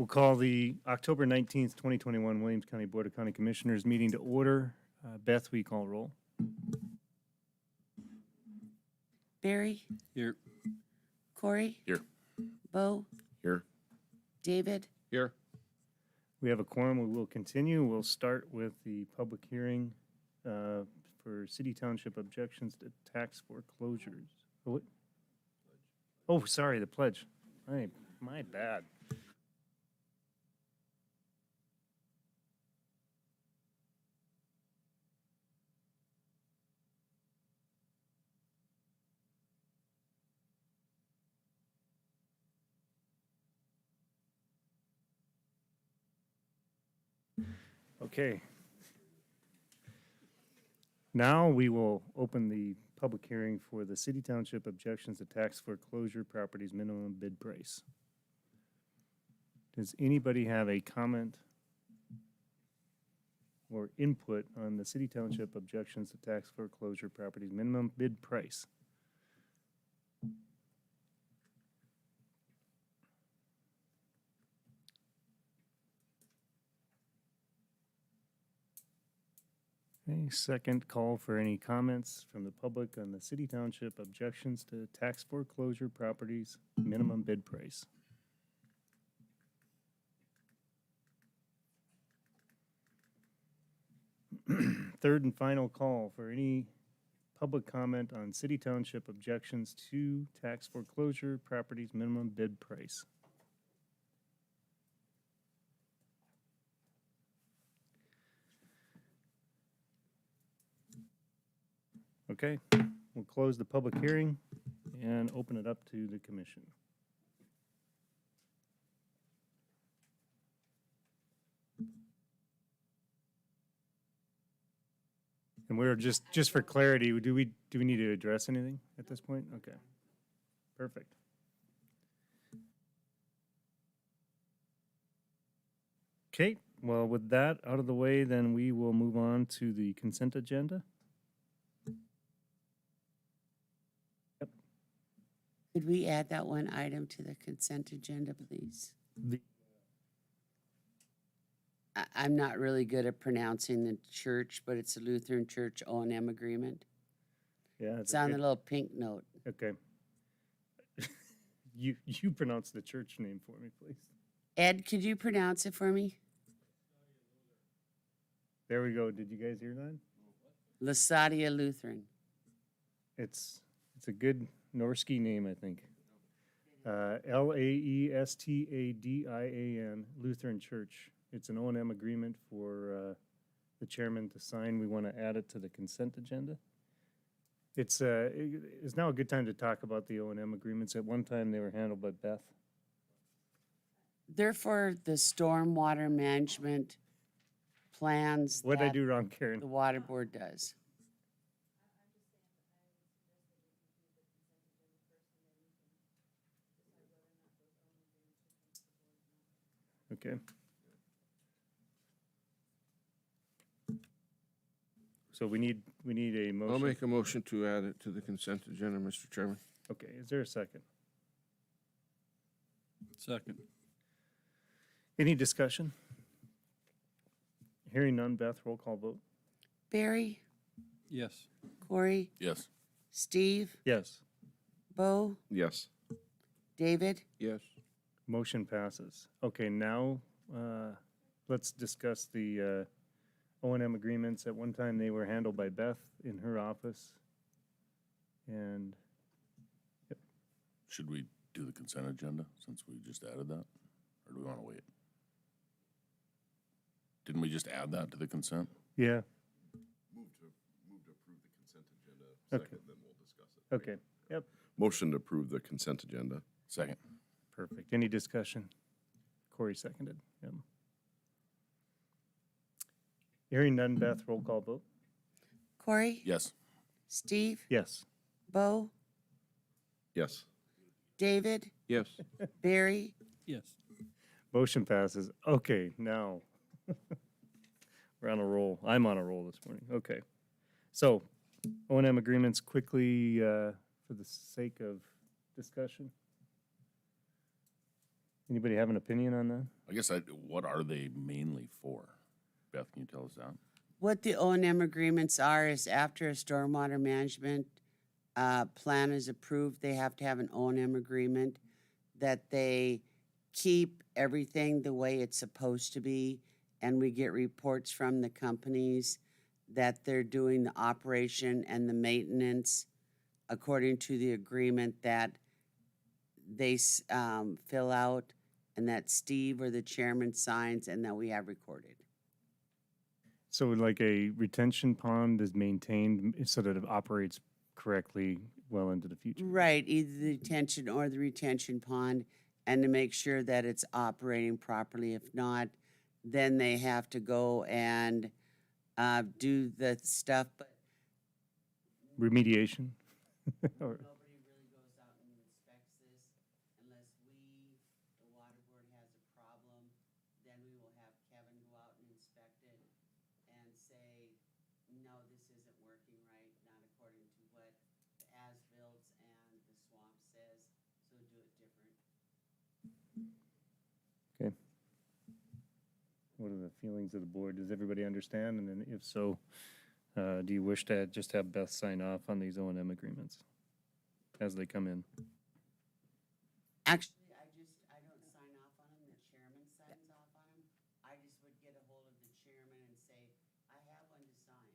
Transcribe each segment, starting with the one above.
We'll call the October 19th, 2021 Williams County Board of County Commissioners meeting to order. Beth, we call roll. Barry? Here. Corey? Here. Bo? Here. David? Here. We have a quorum. We will continue. We'll start with the public hearing for city township objections to tax foreclosures. Oh, sorry, the pledge. My bad. Okay. Now we will open the public hearing for the city township objections to tax foreclosure properties minimum bid price. Does anybody have a comment or input on the city township objections to tax foreclosure properties minimum bid price? Okay, second call for any comments from the public on the city township objections to tax foreclosure properties minimum bid price. Third and final call for any public comment on city township objections to tax foreclosure properties minimum bid price. Okay, we'll close the public hearing and open it up to the commission. And we're just for clarity, do we need to address anything at this point? Okay, perfect. Okay, well, with that out of the way, then we will move on to the consent agenda. Could we add that one item to the consent agenda, please? I'm not really good at pronouncing the church, but it's a Lutheran Church O&M agreement. Yeah, It's on the little pink note. Okay. You pronounce the church name for me, please. Ed, could you pronounce it for me? There we go. Did you guys hear that? Lasadia Lutheran. It's a good Norski name, I think. Laestadian, Lutheran Church. It's an O&M agreement for the chairman to sign. We want to add it to the consent agenda. It's now a good time to talk about the O&M agreements. At one time, they were handled by Beth. Therefore, the stormwater management plans What did I that do wrong, Karen? the water board does. Okay. So we need a motion. I'll make a motion to add it to the consent agenda, Mr. Chairman. Okay, is there a second? Second. Any discussion? Hearing none, Beth, roll call vote. Barry? Yes. Corey? Yes. Steve? Yes. Bo? Yes. David? Yes. Motion passes. Okay, now let's discuss the O&M agreements. At one time, they were handled by Beth in her office. And Should we do the consent agenda since we just added that? Or do we want to wait? Didn't we just add that to the consent? yeah, Move to approve the consent agenda Okay. second, then we'll discuss it. okay, yep, Motion to approve the consent agenda. Second. perfect. Any discussion? Corey seconded. Yep. Hearing none, Beth, roll call vote. Corey? Yes. Steve? Yes. Bo? Yes. David? Yes. Barry? Yes. Motion passes. Okay, now we're on a roll. I'm on a roll this morning. Okay. So O&M agreements quickly for the sake of discussion. Anybody have an opinion on that? I guess what are they mainly for? Beth, can you tell us that? What the O&M agreements are is after a stormwater management plan is approved, they have to have an O&M agreement that they keep everything the way it's supposed to be, and we get reports from the companies that they're doing the operation and the maintenance according to the agreement that they fill out and that Steve or the chairman signs and that we have recorded. So like a retention pond is maintained so that it operates correctly well into the future? Right, either the detention or the retention pond, and to make sure that it's operating properly. If not, then they have to go and do the stuff, but Remediation? Or- nobody really goes out and inspects this unless we, the water board, has a problem. Then we will have Kevin go out and inspect it and say, no, this isn't working right, not according to what the as-built and the swamp says, so do it different. Okay. What are the feelings of the board? Does everybody understand? And then if so, do you wish to just have Beth sign off on these O&M agreements as they come in? Actually, I don't sign off on them, the chairman signs off on them. I just would get a hold of the chairman and say, I have one to sign.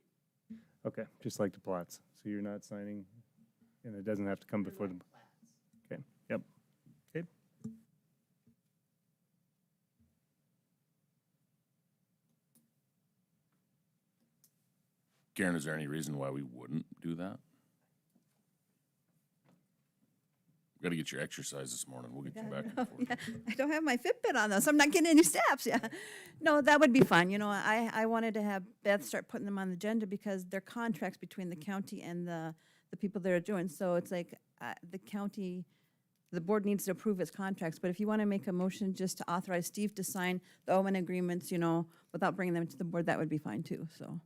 Okay, just like the plots. So you're not signing, and it doesn't have to come They're before the, like plats. okay, yep. Okay. Karen, is there any reason why we wouldn't do that? We gotta get your exercise this morning. We'll get you back and forth. Yeah, I don't have my Fitbit on though, so I'm not getting any steps, yeah. No, that would be fun, you know, I wanted to have Beth start putting them on the agenda because they're contracts between the county and the people that are doing, so it's like, the county, the board needs to approve its contracts, but if you want to make a motion just to authorize Steve to sign the Owen agreements, you know, without bringing them to the board, that would be fine too, so.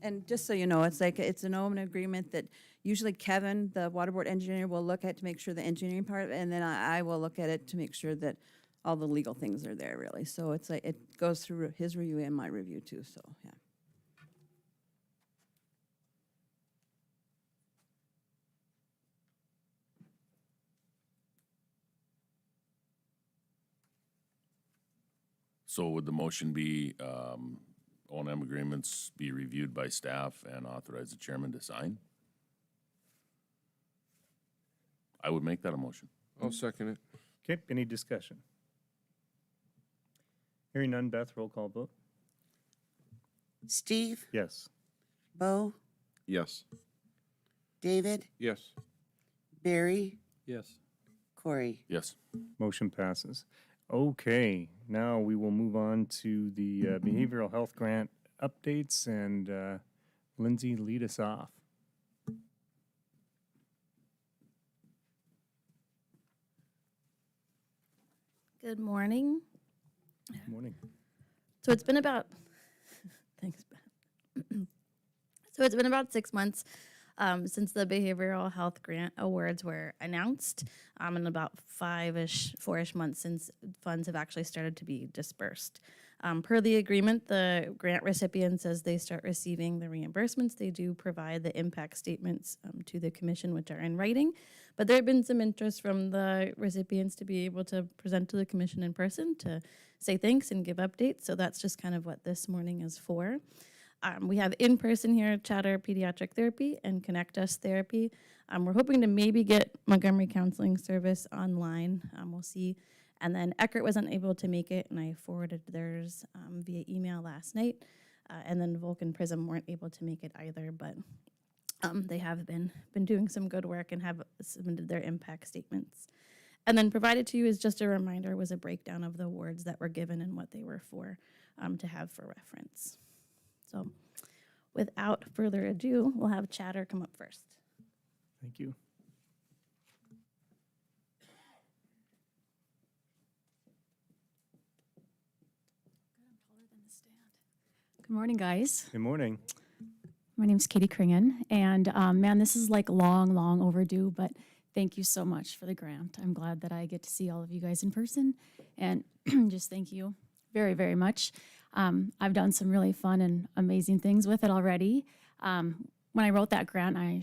And just so you know, it's like, it's an Owen agreement that usually Kevin, the water board engineer, will look at to make sure the engineering part, and then I will look at it to make sure that all the legal things are there, really. So it's like, it goes through his review and my review too, so, yeah. So would the motion be, O&M agreements be reviewed by staff and authorize the chairman to sign? I would make that a motion. I'll second it. Okay, any discussion? Hearing none, Beth, roll call vote? Steve, Yes. Bo, Yes. David, Yes. Barry, Yes. Corey. Yes. Motion passes. Okay, now we will move on to the behavioral health grant updates, and Lindsay, lead us off. Good morning. Good morning. So it's been about, thanks, Ben. So it's been about 6 months since the behavioral health grant awards were announced, and about 4-ish months since funds have actually started to be dispersed. Per the agreement, the grant recipients, as they start receiving the reimbursements, they do provide the impact statements to the commission, which are in writing. But there have been some interest from the recipients to be able to present to the commission in person to say thanks and give updates. So that's just kind of what this morning is for. We have in-person here, Chatter Pediatric Therapy and Connect Us Therapy. We're hoping to maybe get Montgomery Counseling Service online. We'll see. And then Eckert was unable to make it, and I forwarded theirs via email last night. And then Vulcan Prism weren't able to make it either, but they have been doing some good work and have submitted their impact statements. And then provided to you is just a reminder, was a breakdown of the awards that were given and what they were for, to have for reference. So without further ado, we'll have Chatter come up first. Thank you. Good morning, guys. Good morning. My name's Katie Kringen, and man, this is like long overdue, but thank you so much for the grant. I'm glad that I get to see all of you guys in person, and just thank you very, very much. I've done some really fun and amazing things with it already. When I wrote that grant, I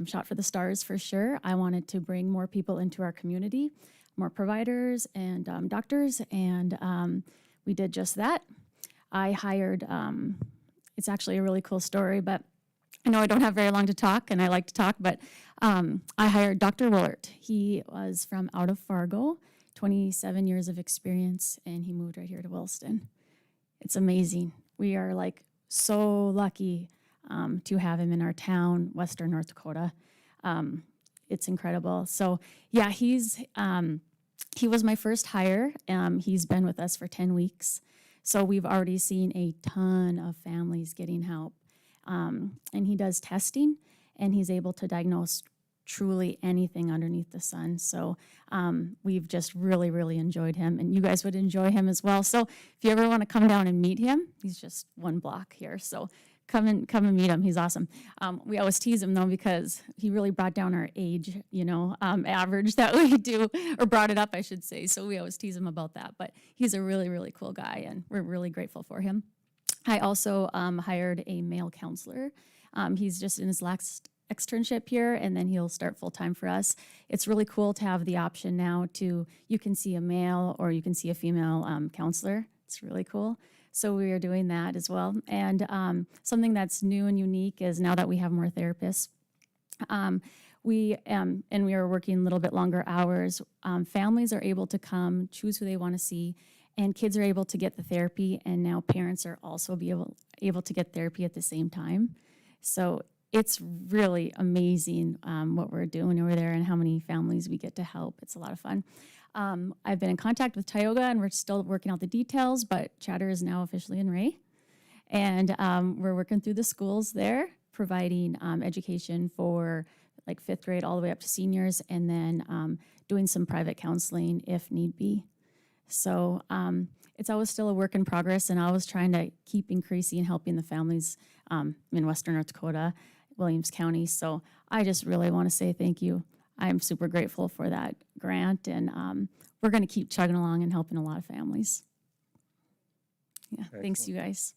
shot for the stars for sure. I wanted to bring more people into our community, more providers and doctors, and we did just that. I hired, it's actually a really cool story, but I know I don't have very long to talk, and I like to talk, but I hired Dr. Willert. He was from out of Fargo, 27 years of experience, and he moved right here to Williston. It's amazing. We are like so lucky to have him in our town, Western North Dakota. It's incredible. So yeah, he was my first hire. He's been with us for 10 weeks. So we've already seen a ton of families getting help. And he does testing, and he's able to diagnose truly anything underneath the sun. So we've just really, really enjoyed him, and you guys would enjoy him as well. So if you ever want to come down and meet him, he's just one block here. So come and meet him. He's awesome. We always tease him though, because he really brought down our age, average that we do, or brought it up, I should say. So we always tease him about that. But he's a really, really cool guy, and we're really grateful for him. I also hired a male counselor. He's just in his last externship here, and then he'll start full-time for us. It's really cool to have the option now you can see a male or you can see a female counselor. It's really cool. So we are doing that as well. And something that's new and unique is now that we have more therapists, we are working a little bit longer hours. Families are able to come, choose who they want to see, and kids are able to get the therapy, and now parents are also able to get therapy at the same time. So it's really amazing what we're doing over there and how many families we get to help. It's a lot of fun. I've been in contact with Tioga, and we're still working out the details, but Chatter is now officially in Ray. And we're working through the schools there, providing education for like 5th grade all the way up to seniors, and then doing some private counseling if need be. So it's always still a work in progress, and always trying to keep increasing and helping the families in Western North Dakota, Williams County. So I just really want to say thank you. I'm super grateful for that grant, and we're going to keep chugging along and helping a lot of families. Yeah, thanks you guys.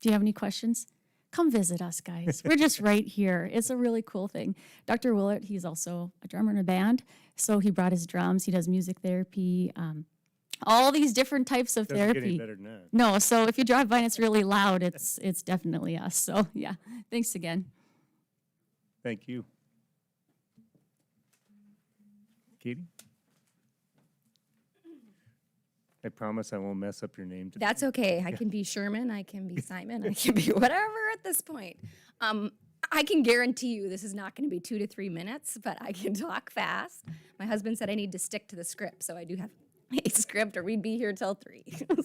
Do you have any questions? Come visit us, guys. We're just right here. It's a really cool thing. Dr. Willert, he's also a drummer in a band, so he brought his drums. He does music therapy, all these different types of Doesn't get any therapy. better than that. No, so if you drive by and it's really loud, it's definitely us. So yeah, thanks again. Thank you. Katie? I promise I won't mess up your name today. That's okay. I can be Sherman. I can be Simon. I can be whatever at this point. I can guarantee you this is not going to be 2 to 3 minutes, but I can talk fast. My husband said I need to stick to the script, so I do have a script or we'd be here till 3.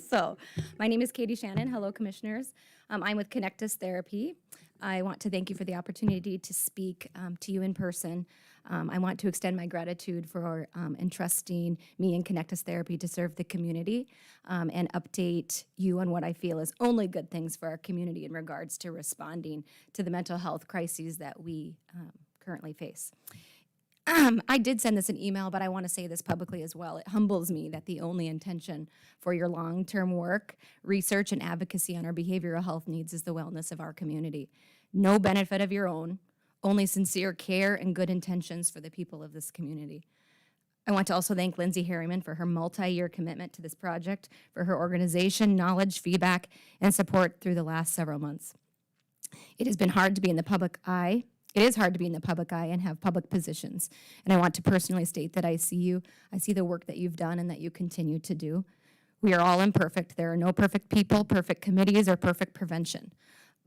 So my name is Katie Shannon. Hello, commissioners. I'm with Connectus Therapy. I want to thank you for the opportunity to speak to you in person. I want to extend my gratitude for entrusting me and Connectus Therapy to serve the community and update you on what I feel is only good things for our community in regards to responding to the mental health crises that we currently face. I did send this an email, but I want to say this publicly as well. It humbles me that the only intention for your long-term work, research, and advocacy on our behavioral health needs is the wellness of our community. No benefit of your own, only sincere care and good intentions for the people of this community. I want to also thank Lindsay Harriman for her multi-year commitment to this project, for her organization, knowledge, feedback, and support through the last several months. It has been hard to be in the public eye. It is hard to be in the public eye and have public positions. And I want to personally state that I see you. I see the work that you've done and that you continue to do. We are all imperfect. There are no perfect people, perfect committees, or perfect prevention.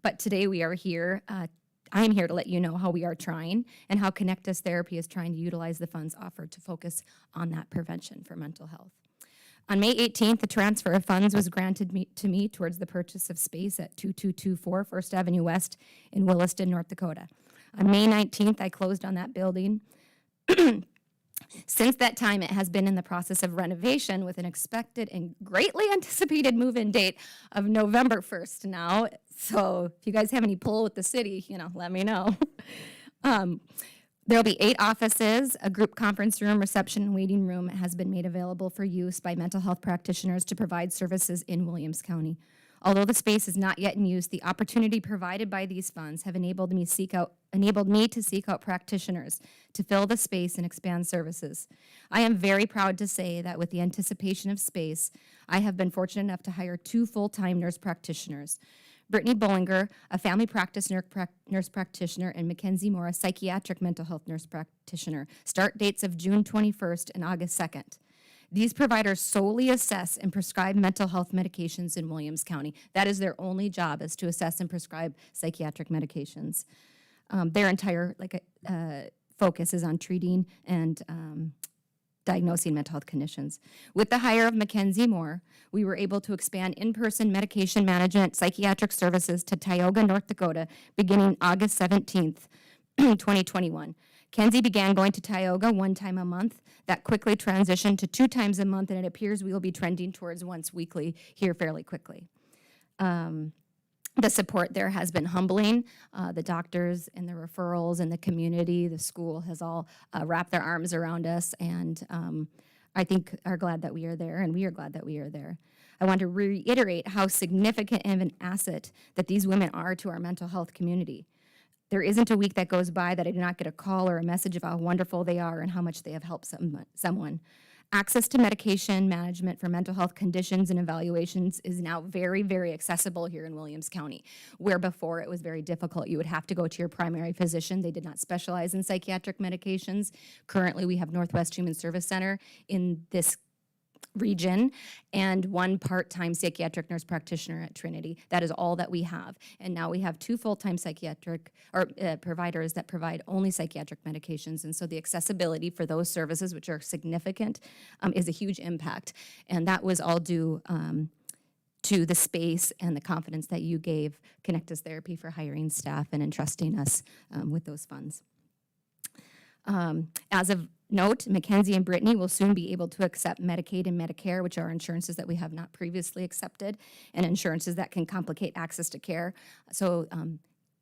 But today we are here. I am here to let you know how we are trying and how Connectus Therapy is trying to utilize the funds offered to focus on that prevention for mental health. On May 18th, the transfer of funds was granted to me towards the purchase of space at 2224 First Avenue West in Williston, North Dakota. On May 19th, I closed on that building. Since that time, it has been in the process of renovation with an expected and greatly anticipated move-in date of November 1st now. So if you guys have any pull with the city, let me know. There'll be 8 offices. A group conference room, reception, and waiting room has been made available for use by mental health practitioners to provide services in Williams County. Although the space is not yet in use, the opportunity provided by these funds have enabled me to seek out practitioners to fill the space and expand services. I am very proud to say that with the anticipation of space, I have been fortunate enough to hire 2 full-time nurse practitioners. Brittany Bollinger, a family practice nurse practitioner, and Mackenzie Moore, a psychiatric mental health nurse practitioner. Start dates of June 21st and August 2nd. These providers solely assess and prescribe mental health medications in Williams County. That is their only job, is to assess and prescribe psychiatric medications. Their entire focus is on treating and diagnosing mental health conditions. With the hire of Mackenzie Moore, we were able to expand in-person medication management psychiatric services to Tioga, North Dakota, beginning August 17th, 2021. Kenzie began going to Tioga 1 time a month. That quickly transitioned to 2 times a month, and it appears we will be trending towards once weekly here fairly quickly. The support there has been humbling. The doctors and the referrals and the community, the school has all wrapped their arms around us, and I think are glad that we are there, and we are glad that we are there. I want to reiterate how significant of an asset that these women are to our mental health community. There isn't a week that goes by that I do not get a call or a message of how wonderful they are and how much they have helped someone. Access to medication management for mental health conditions and evaluations is now very, very accessible here in Williams County, where before it was very difficult. You would have to go to your primary physician. They did not specialize in psychiatric medications. Currently, we have Northwest Human Service Center in this region and 1 part-time psychiatric nurse practitioner at Trinity. That is all that we have. And now we have 2 full-time psychiatric providers that provide only psychiatric medications. And so the accessibility for those services, which are significant, is a huge impact. And that was all due to the space and the confidence that you gave Connectus Therapy for hiring staff and entrusting us with those funds. As of note, Mackenzie and Brittany will soon be able to accept Medicaid and Medicare, which are insurances that we have not previously accepted, and insurances that can complicate access to care. So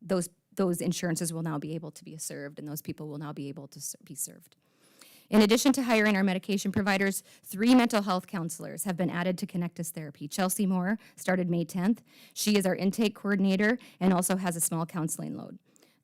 those insurances will now be able to be served, and those people will now be able to be served. In addition to hiring our medication providers, 3 mental health counselors have been added to Connectus Therapy. Chelsea Moore started May 10th. She is our intake coordinator and also has a small counseling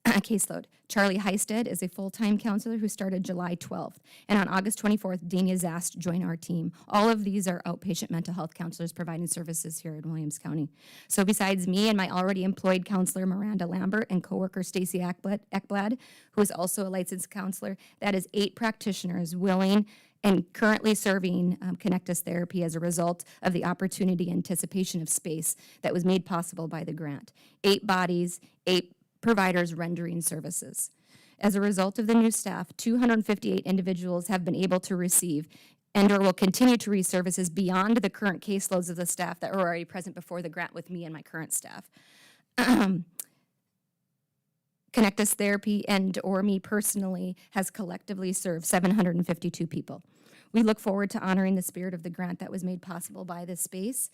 caseload. Charlie Heisted is a full-time counselor who started July 12th. And on August 24th, Dania Zast joined our team. All of these are outpatient mental health counselors providing services here in Williams County. So besides me and my already employed counselor, Miranda Lambert, and coworker Stacy Ekblad, who is also a licensed counselor, that is 8 practitioners willing and currently serving Connectus Therapy as a result of the opportunity and anticipation of space that was made possible by the grant. 8 bodies, 8 providers rendering services. As a result of the new staff, 258 individuals have been able to receive and or will continue to receive services beyond the current caseloads of the staff that were already present before the grant with me and my current staff. Connectus Therapy and or me personally has collectively served 752 people. We look forward to honoring the spirit of the grant that was made possible by this space.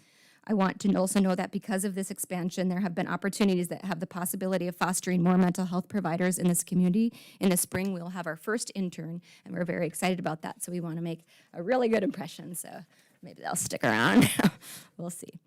I want to also know that because of this expansion, there have been opportunities that have the possibility of fostering more mental health providers in this community. In the spring, we'll have our first intern, and we're very excited about that. So we want to make a really good impression, so maybe they'll stick around. We'll see.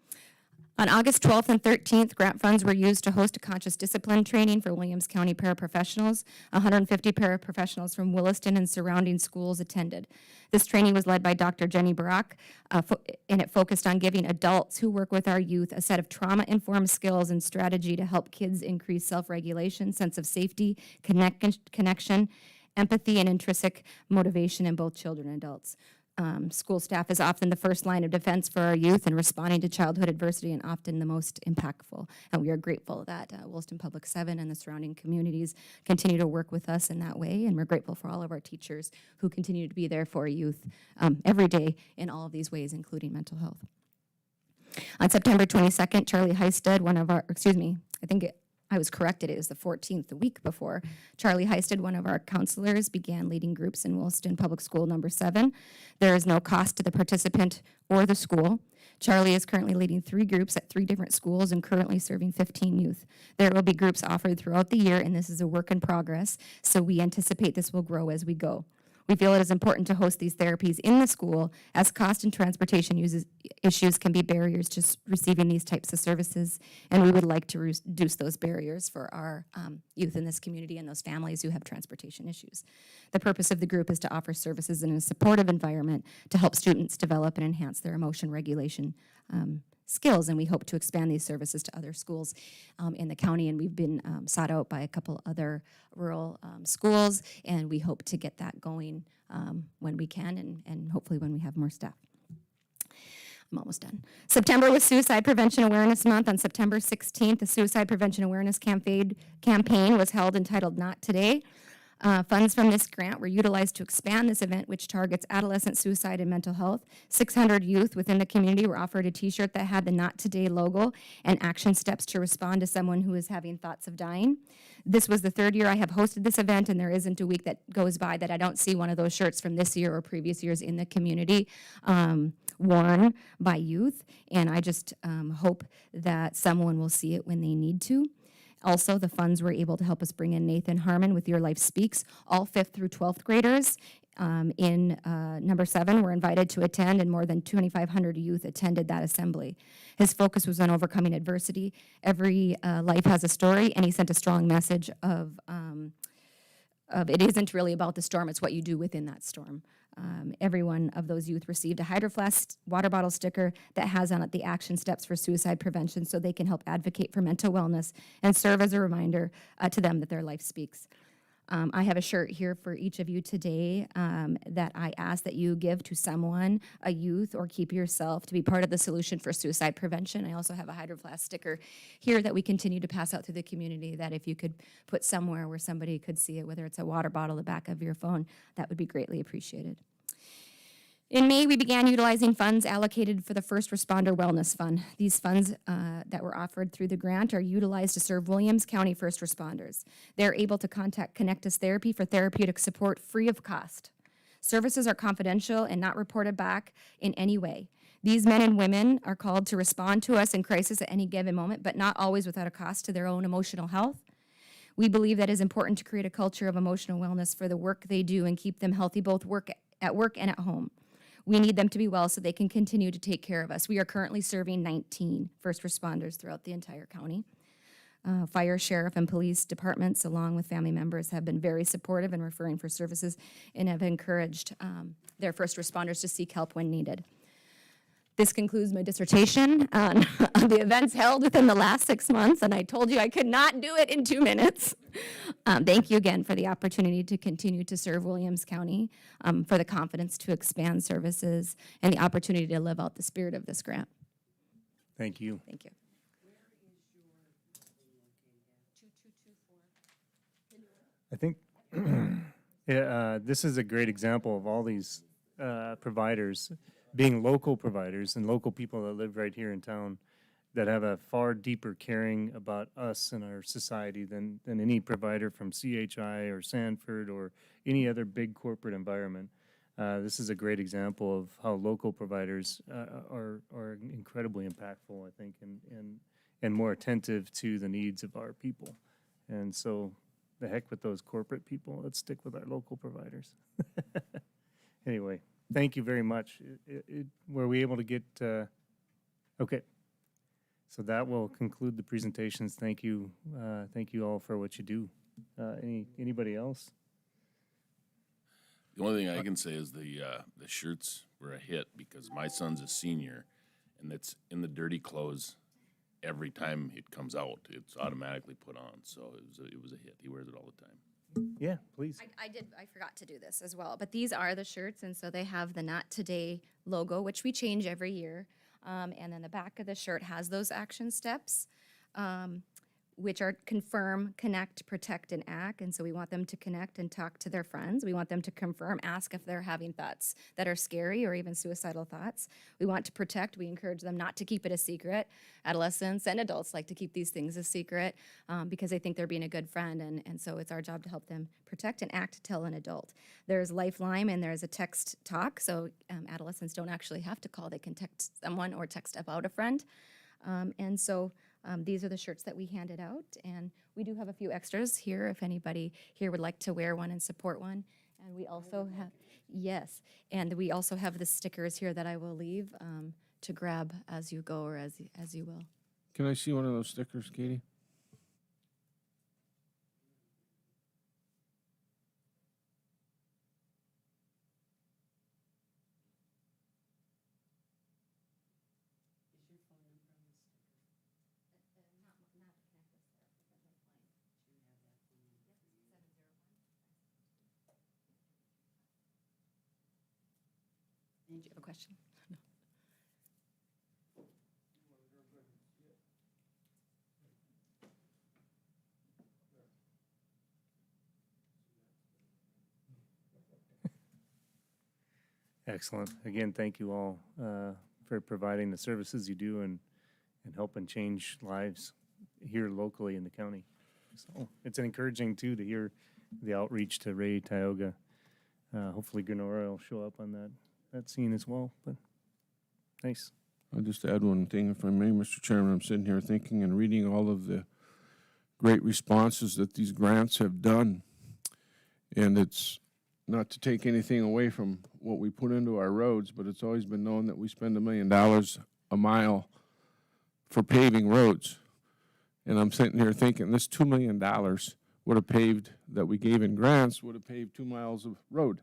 On August 12th and 13th, grant funds were used to host a conscious discipline training for Williams County paraprofessionals. 150 paraprofessionals from Williston and surrounding schools attended. This training was led by Dr. Jenny Barak, and it focused on giving adults who work with our youth a set of trauma-informed skills and strategy to help kids increase self-regulation, sense of safety, connection, empathy, and intrinsic motivation in both children and adults. School staff is often the first line of defense for our youth in responding to childhood adversity and often the most impactful. And we are grateful that Williston Public 7 and the surrounding communities continue to work with us in that way. And we're grateful for all of our teachers who continue to be there for our youth every day in all of these ways, including mental health. On September 22nd, Charlie Heisted, I was corrected, it was the 14th, the week before. Charlie Heisted, one of our counselors, began leading groups in Williston Public School number 7. There is no cost to the participant or the school. Charlie is currently leading 3 groups at 3 different schools and currently serving 15 youth. There will be groups offered throughout the year, and this is a work in progress, so we anticipate this will grow as we go. We feel it is important to host these therapies in the school, as cost and transportation issues can be barriers to receiving these types of services, and we would like to reduce those barriers for our youth in this community and those families who have transportation issues. The purpose of the group is to offer services in a supportive environment to help students develop and enhance their emotion regulation skills, and we hope to expand these services to other schools in the county, and we've been sought out by a couple other rural schools, and we hope to get that going when we can, and hopefully when we have more staff. I'm almost done. September was Suicide Prevention Awareness Month. On September 16th, the Suicide Prevention Awareness campaign was held, entitled Not Today. Funds from this grant were utilized to expand this event, which targets adolescent suicide and mental health. 600 youth within the community were offered a t-shirt that had the Not Today logo and action steps to respond to someone who is having thoughts of dying. This was the 3rd year I have hosted this event, and there isn't a week that goes by that I don't see one of those shirts from this year or previous years in the community worn by youth, and I just hope that someone will see it when they need to. Also, the funds were able to help us bring in Nathan Harmon with Your Life Speaks. All 5th through 12th graders in number 7 were invited to attend, and more than 2,500 youth attended that assembly. His focus was on overcoming adversity. Every life has a story, and he sent a strong message of it isn't really about the storm, it's what you do within that storm. Every one of those youth received a Hydro Flask water bottle sticker that has on it the action steps for suicide prevention, so they can help advocate for mental wellness and serve as a reminder to them that their life speaks. I have a shirt here for each of you today that I ask that you give to someone, a youth, or keep yourself to be part of the solution for suicide prevention. I also have a Hydro Flask sticker here that we continue to pass out through the community, that if you could put somewhere where somebody could see it, whether it's a water bottle, the back of your phone, that would be greatly appreciated. In May, we began utilizing funds allocated for the First Responder Wellness Fund. These funds that were offered through the grant are utilized to serve Williams County first responders. They're able to contact Connect Us Therapy for therapeutic support free of cost. Services are confidential and not reported back in any way. These men and women are called to respond to us in crisis at any given moment, but not always without a cost to their own emotional health. We believe that it is important to create a culture of emotional wellness for the work they do and keep them healthy, both at work and at home. We need them to be well so they can continue to take care of us. We are currently serving 19 first responders throughout the entire county. Fire, sheriff, and police departments, along with family members, have been very supportive in referring for services and have encouraged their first responders to seek help when needed. This concludes my dissertation on the events held within the last 6 months, and I told you I could not do it in 2 minutes. Thank you again for the opportunity to continue to serve Williams County, for the confidence to expand services, and the opportunity to live out the spirit of this grant. Thank you. Thank you. I think this is a great example of all these providers being local providers and local people that live right here in town that have a far deeper caring about us and our society than any provider from CHI or Sanford or any other big corporate environment. This is a great example of how local providers are incredibly impactful, I think, and more attentive to the needs of our people. And so the heck with those corporate people. Let's stick with our local providers. Anyway. Thank you very much. Were we able to get, okay. So that will conclude the presentations. Thank you all for what you do. Anybody else? The only thing I can say is the shirts were a hit because my son's a senior, and it's in the dirty clothes every time it comes out. It's automatically put on, so it was a hit. He wears it all the time. Yeah, please. I forgot to do this as well, but these are the shirts, and so they have the Not Today logo, which we change every year, and then the back of the shirt has those action steps. which are confirm, connect, protect, and act. And so we want them to connect and talk to their friends. We want them to confirm, ask if they're having thoughts that are scary or even suicidal thoughts. We want to protect. We encourage them not to keep it a secret. Adolescents and adults like to keep these things a secret because they think they're being a good friend. And so it's our job to help them protect and act to tell an adult. There's Lifeline and there's a text talk. So adolescents don't actually have to call. They can text someone or text about a friend. And so these are the shirts that we handed out, and we do have a few extras here if anybody here would like to wear one and support one. And we also have, yes, and we also have the stickers here that I will leave to grab as you go or as you will. Can I see one of those stickers, Katie? Do you have a question? No. Excellent. Again, thank you all for providing the services you do and helping change lives here locally in the county. So it's encouraging, too, to hear the outreach to Ray, Tioga. Hopefully Grenora will show up on that scene as well. But nice. I'll just add one thing, if I may, Mr. Chairman. I'm sitting here thinking and reading all of the great responses that these grants have done. And it's not to take anything away from what we put into our roads, but it's always been known that we spend $1 million a mile for paving roads. And I'm sitting here thinking this $2 million would have paved, that we gave in grants, would have paved 2 miles of road.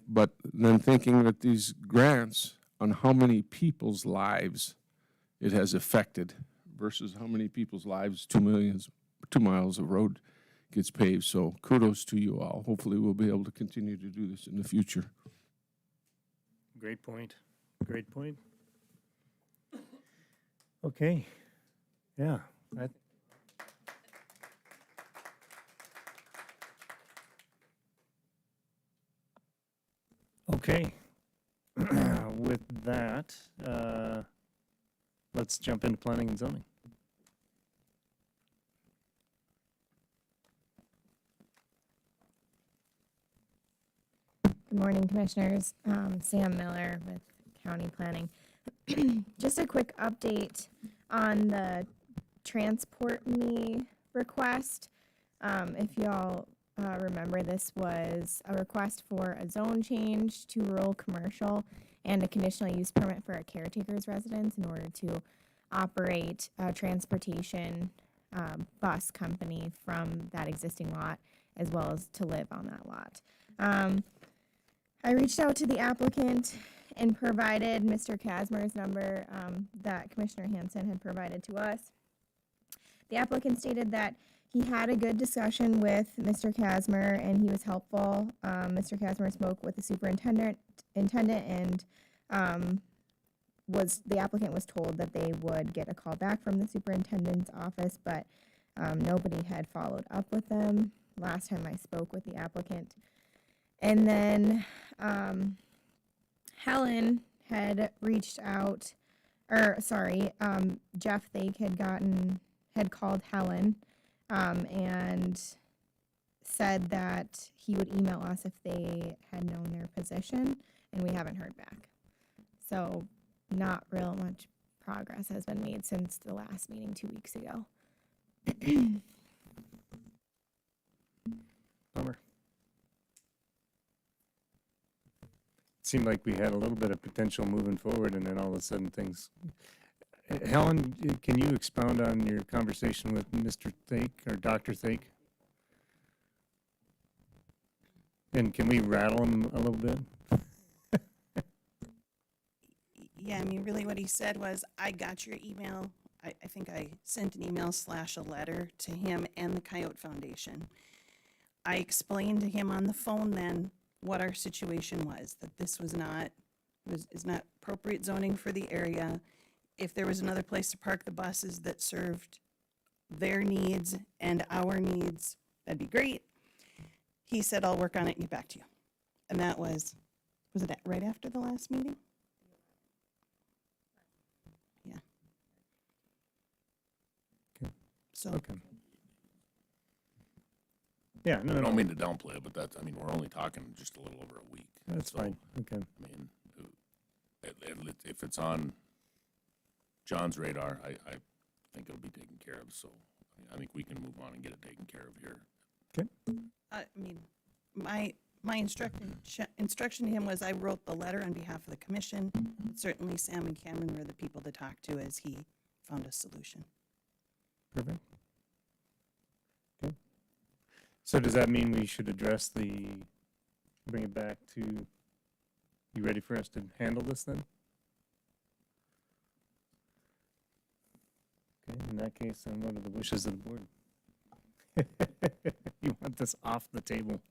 But then thinking that these grants on how many people's lives it has affected versus how many people's lives 2 miles of road gets paved. So kudos to you all. Hopefully we'll be able to continue to do this in the future. Great point. Great point. Okay. Yeah. Okay. With that, let's jump into planning and zoning. Good morning, Commissioners. Sam Miller with County Planning. Just a quick update on the Transport Me request. If y'all remember, this was a request for a zone change to rural commercial and a conditional use permit for a caretaker's residence in order to operate a transportation bus company from that existing lot, as well as to live on that lot. I reached out to the applicant and provided Mr. Casmer's number that Commissioner Hansen had provided to us. The applicant stated that he had a good discussion with Mr. Casmer and he was helpful. Mr. Casmer spoke with the superintendent and the applicant was told that they would get a call back from the superintendent's office, but nobody had followed up with them last time I spoke with the applicant. And then Helen had reached out, Jeff Thake had called Helen and said that he would email us if they had known their position, and we haven't heard back. So not real much progress has been made since the last meeting 2 weeks ago. Bummer. Seemed like we had a little bit of potential moving forward, and then all of a sudden things. Helen, can you expound on your conversation with Mr. Thake or Dr. Thake? And can we rattle him a little bit? Yeah, I mean, really what he said was, I got your email. I think I sent an email / a letter to him and the Coyote Foundation. I explained to him on the phone then what our situation was, that this is not appropriate zoning for the area. If there was another place to park the buses that served their needs and our needs, that'd be great. He said, I'll work on it and get back to you. And that was it right after the last meeting? Yeah. Okay. So, Okay. Yeah, no, I no, don't no, mean to downplay it, but that's, I mean, we're only talking just a little over a week. that's So, fine, okay. I mean, if it's on John's radar, I think it'll be taken care of, so I think we can move on and get it taken care of here. I mean, my instruction to him was I wrote the letter on behalf of the commission. Certainly Sam and Cameron were the people to talk to as he found a solution. Perfect. Okay. So does that mean we should address bring it back to, you ready for us to handle this then? Okay, in that case, then what are the wishes of the board? You want this off the table?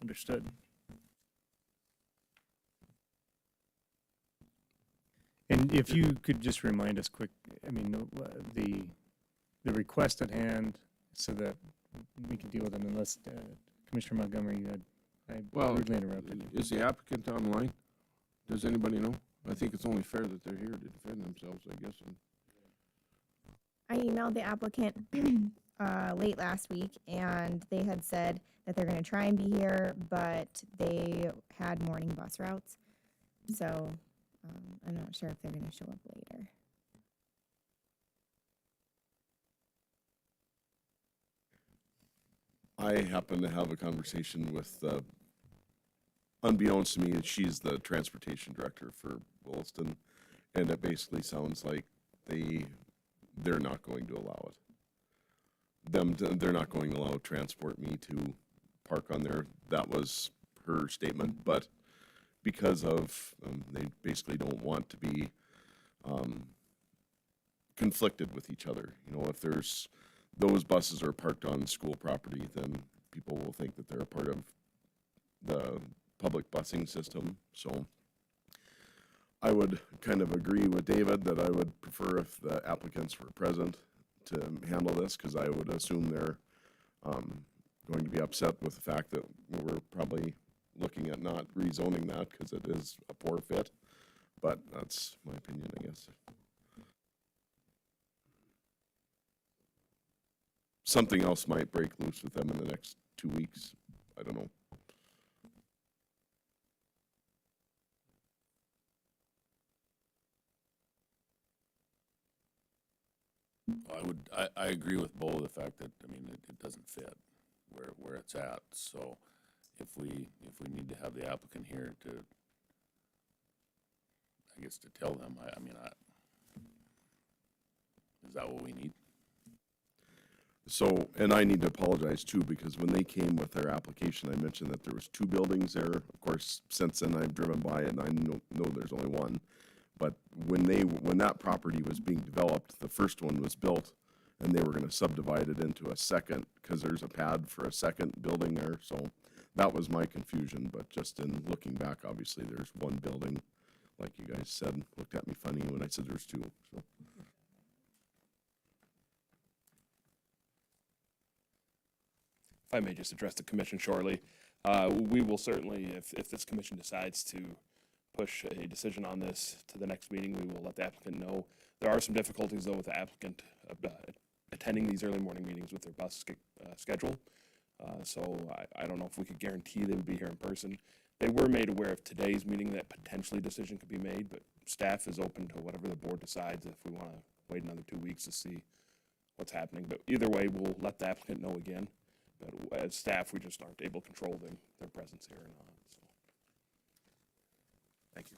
Understood. And if you could just remind us quick, I mean, the request at hand, so that we can deal with it, unless Commissioner Montgomery, you had, I Well, rudely interrupted you. is the applicant online? Does anybody know? I think it's only fair that they're here to defend themselves, I guess. I emailed the applicant late last week, and they had said that they're going to try and be here, but they had morning bus routes. So I'm not sure if they're going to show up later. I happen to have a conversation with, unbeknownst to me, she's the transportation director for Williston, and it basically sounds like they're not going to allow it. They're not going to allow Transport Me to park on there. That was her statement, but because of, they basically don't want to be conflicted with each other. You know, if those buses are parked on school property, then people will think that they're a part of the public busing system. So I would kind of agree with David that I would prefer if the applicants were present to handle this, because I would assume they're going to be upset with the fact that we're probably looking at not rezoning that because it is a poor fit. But that's my opinion, I guess. Something else might break loose with them in the next 2 weeks. I don't know. I agree with Bo, the fact that, I mean, it doesn't fit where it's at, so if we need to have the applicant here to, I guess, to tell them, is that what we need? So, and I need to apologize too, because when they came with their application, I mentioned that there was 2 buildings there. Of course, since then I've driven by it and I know there's only one. But when that property was being developed, the first one was built and they were going to subdivide it into a second, because there's a pad for a second building there. So that was my confusion. But just in looking back, obviously there's one building, like you guys said, looked at me funny when I said there's 2. So. If I may just address the commission shortly, we will certainly, if this commission decides to push a decision on this to the next meeting, we will let the applicant know. There are some difficulties, though, with the applicant attending these early morning meetings with their bus schedule. So I don't know if we could guarantee they would be here in person. They were made aware of today's meeting that potentially a decision could be made, but staff is open to whatever the board decides if we want to wait another 2 weeks to see what's happening. But either way, we'll let the applicant know again. But as staff, we just aren't able to control their presence here or not. So. Thank you.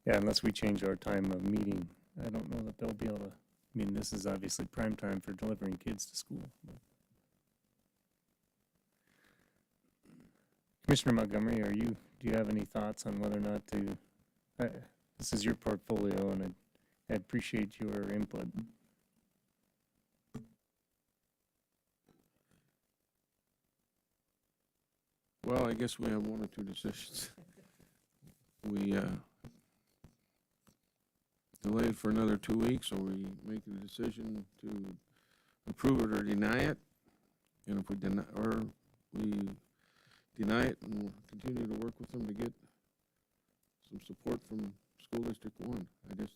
Yeah, unless we change our time of meeting, I don't know that they'll be able to, I mean, this is obviously prime time for delivering kids to school. Commissioner Montgomery, do you have any thoughts on whether or not to, this is your portfolio and I appreciate your input. Well, I guess we have one or two decisions. We delayed for another 2 weeks, or we make a decision to approve it or deny it. And if we deny, or we deny it and we'll continue to work with them to get some support from School District 1. I'm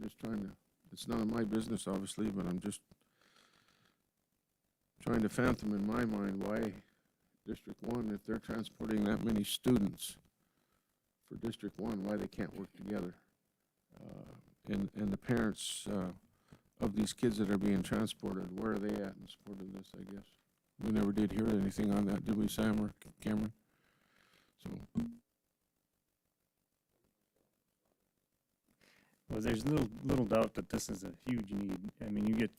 just trying to, it's none of my business, obviously, but I'm just trying to fathom in my mind why District 1, if they're transporting that many students for District 1, why they can't work together. And the parents of these kids that are being transported, where are they at in support of this, I guess? We never did hear anything on that, did we, Sam or Cameron? So, Well, there's little doubt that this is a huge need. I mean, you get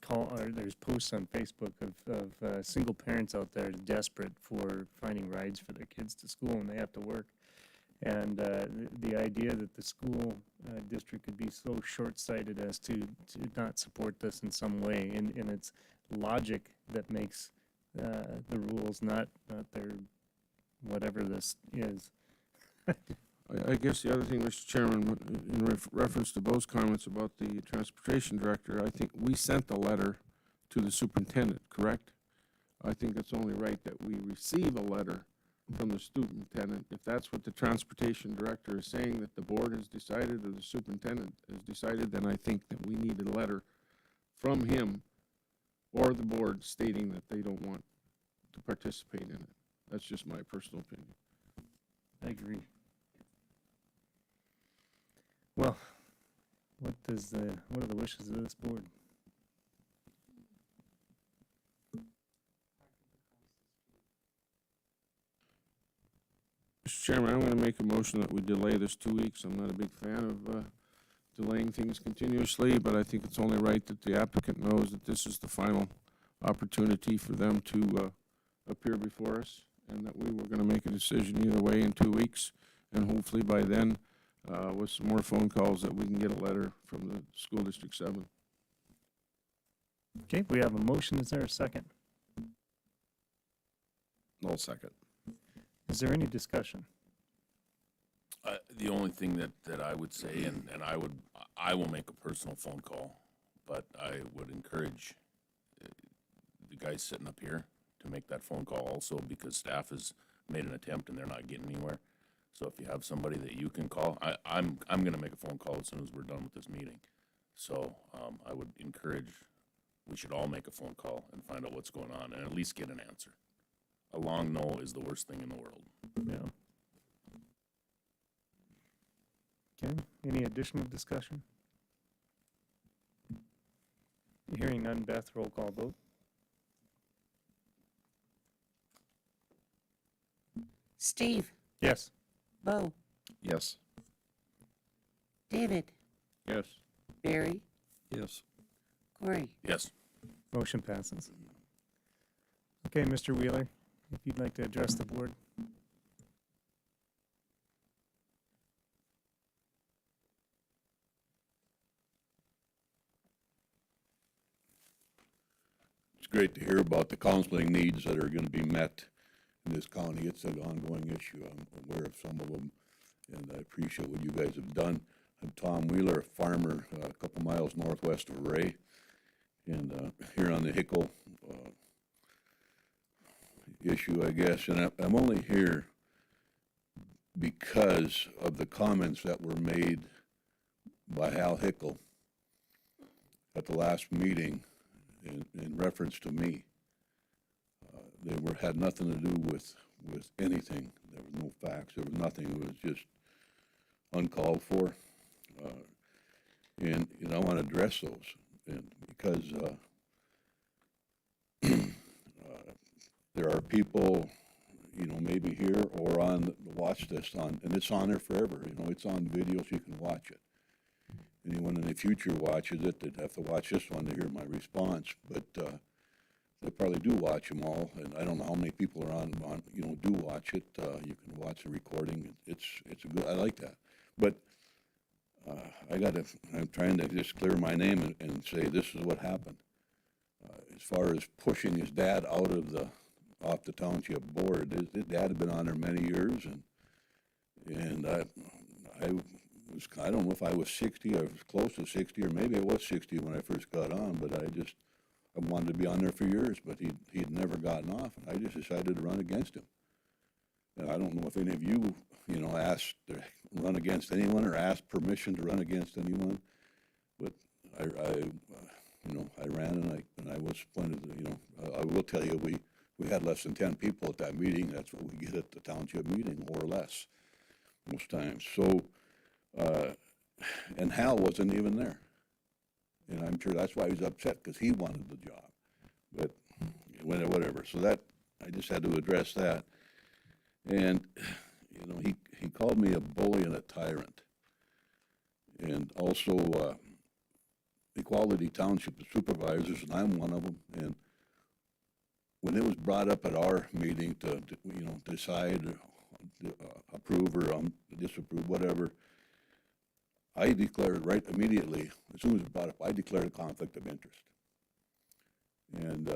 there's posts on Facebook of single parents out there desperate for finding rides for their kids to school when they have to work. And the idea that the school district could be so short-sighted as to not support this in some way, and it's logic that makes the rules, not their whatever this is. I guess the other thing, Mr. Chairman, in reference to Bo's comments about the transportation director, I think we sent a letter to the superintendent, correct? I think it's only right that we receive a letter from the superintendent. If that's what the transportation director is saying, that the board has decided or the superintendent has decided, then I think that we need a letter from him or the board stating that they don't want to participate in it. That's just my personal opinion. I agree. Well, what are the wishes of this board? Mr. Chairman, I'm going to make a motion that we delay this 2 weeks. I'm not a big fan of delaying things continuously, but I think it's only right that the applicant knows that this is the final opportunity for them to appear before us, and that we were going to make a decision either way in 2 weeks, and hopefully by then, with some more phone calls, that we can get a letter from the School District 7. Okay, we have a motion. Is there a second? No second. Is there any discussion? The only thing that I would say, and I will make a personal phone call, but I would encourage the guys sitting up here to make that phone call also, because staff has made an attempt and they're not getting anywhere. So if you have somebody that you can call, I'm going to make a phone call as soon as we're done with this meeting. So I would encourage, we should all make a phone call and find out what's going on and at least get an answer. A long no is the worst thing in the world. Yeah. Okay, any additional discussion? Hearing none, Beth, roll call vote. Steve, Yes. Bo, Yes. David, Yes. Barry, Yes. Corey. Yes. Motion passes. Okay, Mr. Wheeler, if you'd like to address the board. It's great to hear about the counseling needs that are going to be met in this county. It's an ongoing issue. I'm aware of some of them, and I appreciate what you guys have done. I'm Tom Wheeler, a farmer a couple miles northwest of Ray, and here on the Hickle issue, I guess. And I'm only here because of the comments that were made by Hal Hickle at the last meeting in reference to me. They had nothing to do with anything. There was no facts. There was nothing. It was just uncalled for. And I want to address those, and because there are people, maybe here or on watch this on, and it's on there forever. It's on video, so you can watch it. Anyone in the future watches it, they'd have to watch this one to hear my response. But they probably do watch them all, and I don't know how many people are on do watch it. You can watch the recording. It's a good. I like that, but. I'm trying to just clear my name and say this is what happened. As far as pushing his dad off the township board, his dad had been on there many years, and I was I don't know if I was 60, I was close to 60, or maybe I was 60 when I first got on, but I wanted to be on there for years, but he'd never gotten off, and I just decided to run against him. And I don't know if any of you, asked to run against anyone or asked permission to run against anyone, but I ran and I was appointed, I will tell you, we had less than 10 people at that meeting. That's what we get at the township meeting, more or less, most times. So, and Hal wasn't even there. And I'm sure that's why he was upset, because he wanted the job. But whatever. So that, I just had to address that. And, he called me a bully and a tyrant. And also, Equality Township supervisors, and I'm one of them. And when it was brought up at our meeting to decide, approve or disapprove, whatever, I declared right immediately, as soon as it was brought up, I declared a conflict of interest. And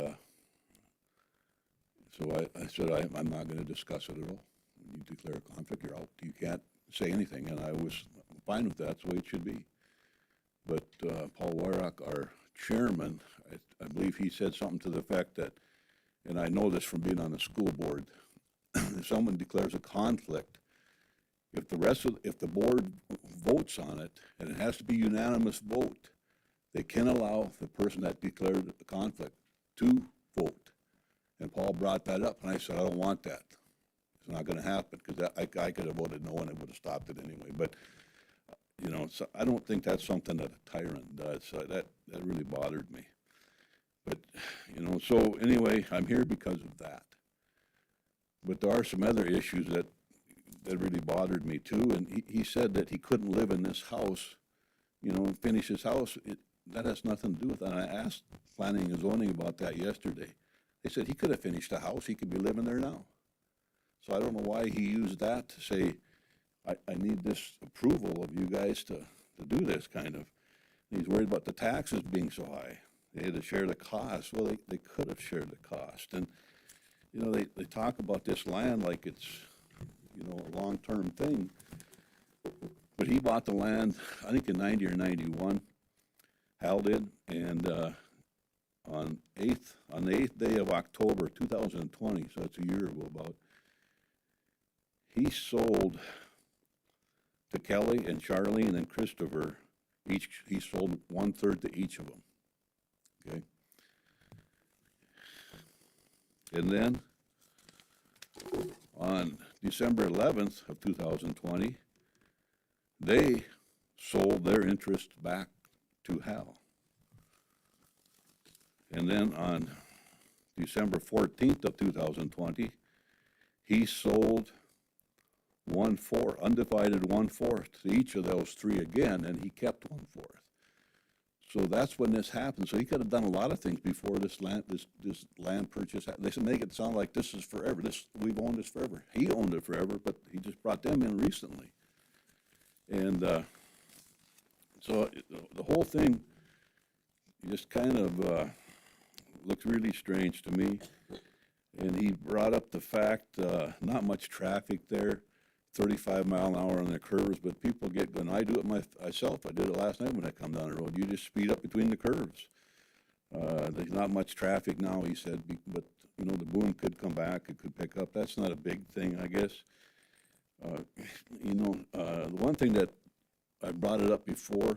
so I said, I'm not going to discuss it at all. When you declare a conflict, you're out. You can't say anything. And I was fine with that. That's the way it should be. But Paul Warrock, our chairman, I believe he said something to the effect that, and I know this from being on the school board, if someone declares a conflict, if the board votes on it, and it has to be unanimous vote, they can allow the person that declared the conflict to vote. And Paul brought that up, and I said, I don't want that. It's not going to happen, because I could have voted no, and it would have stopped it anyway. But so I don't think that's something that a tyrant does. So that really bothered me. But so anyway, I'm here because of that. But there are some other issues that really bothered me too. And he said that he couldn't live in this house, finish his house. That has nothing to do with it. And I asked planning and zoning about that yesterday. They said he could have finished the house. He could be living there now. So I don't know why he used that to say, I need this approval of you guys to do this kind of. And he's worried about the taxes being so high. They had to share the cost. Well, they could have shared the cost. And, they talk about this land like it's, a long-term thing. But he bought the land, I think in 90 or 91, Hal did, and on the 8th day of October 2020, so it's a year ago about, he sold to Kelly and Charlene and Christopher, he sold 1/3 to each of them, okay? And then on December 11th of 2020, they sold their interest back to Hal. And then on December 14th of 2020, he sold 1/4, undivided 1/4 to each of those three again, and he kept 1/4. So that's when this happened. So he could have done a lot of things before this land purchase. They said, make it sound like this is forever. We've owned this forever. He owned it forever, but he just brought them in recently. And so the whole thing just kind of looked really strange to me. And he brought up the fact, not much traffic there, 35 mile an hour on the curves, but people get going. I do it myself. I did it last night when I come down the road. You just speed up between the curves. There's not much traffic now, he said, but the boom could come back. It could pick up. That's not a big thing, I guess. The one thing that I brought it up before,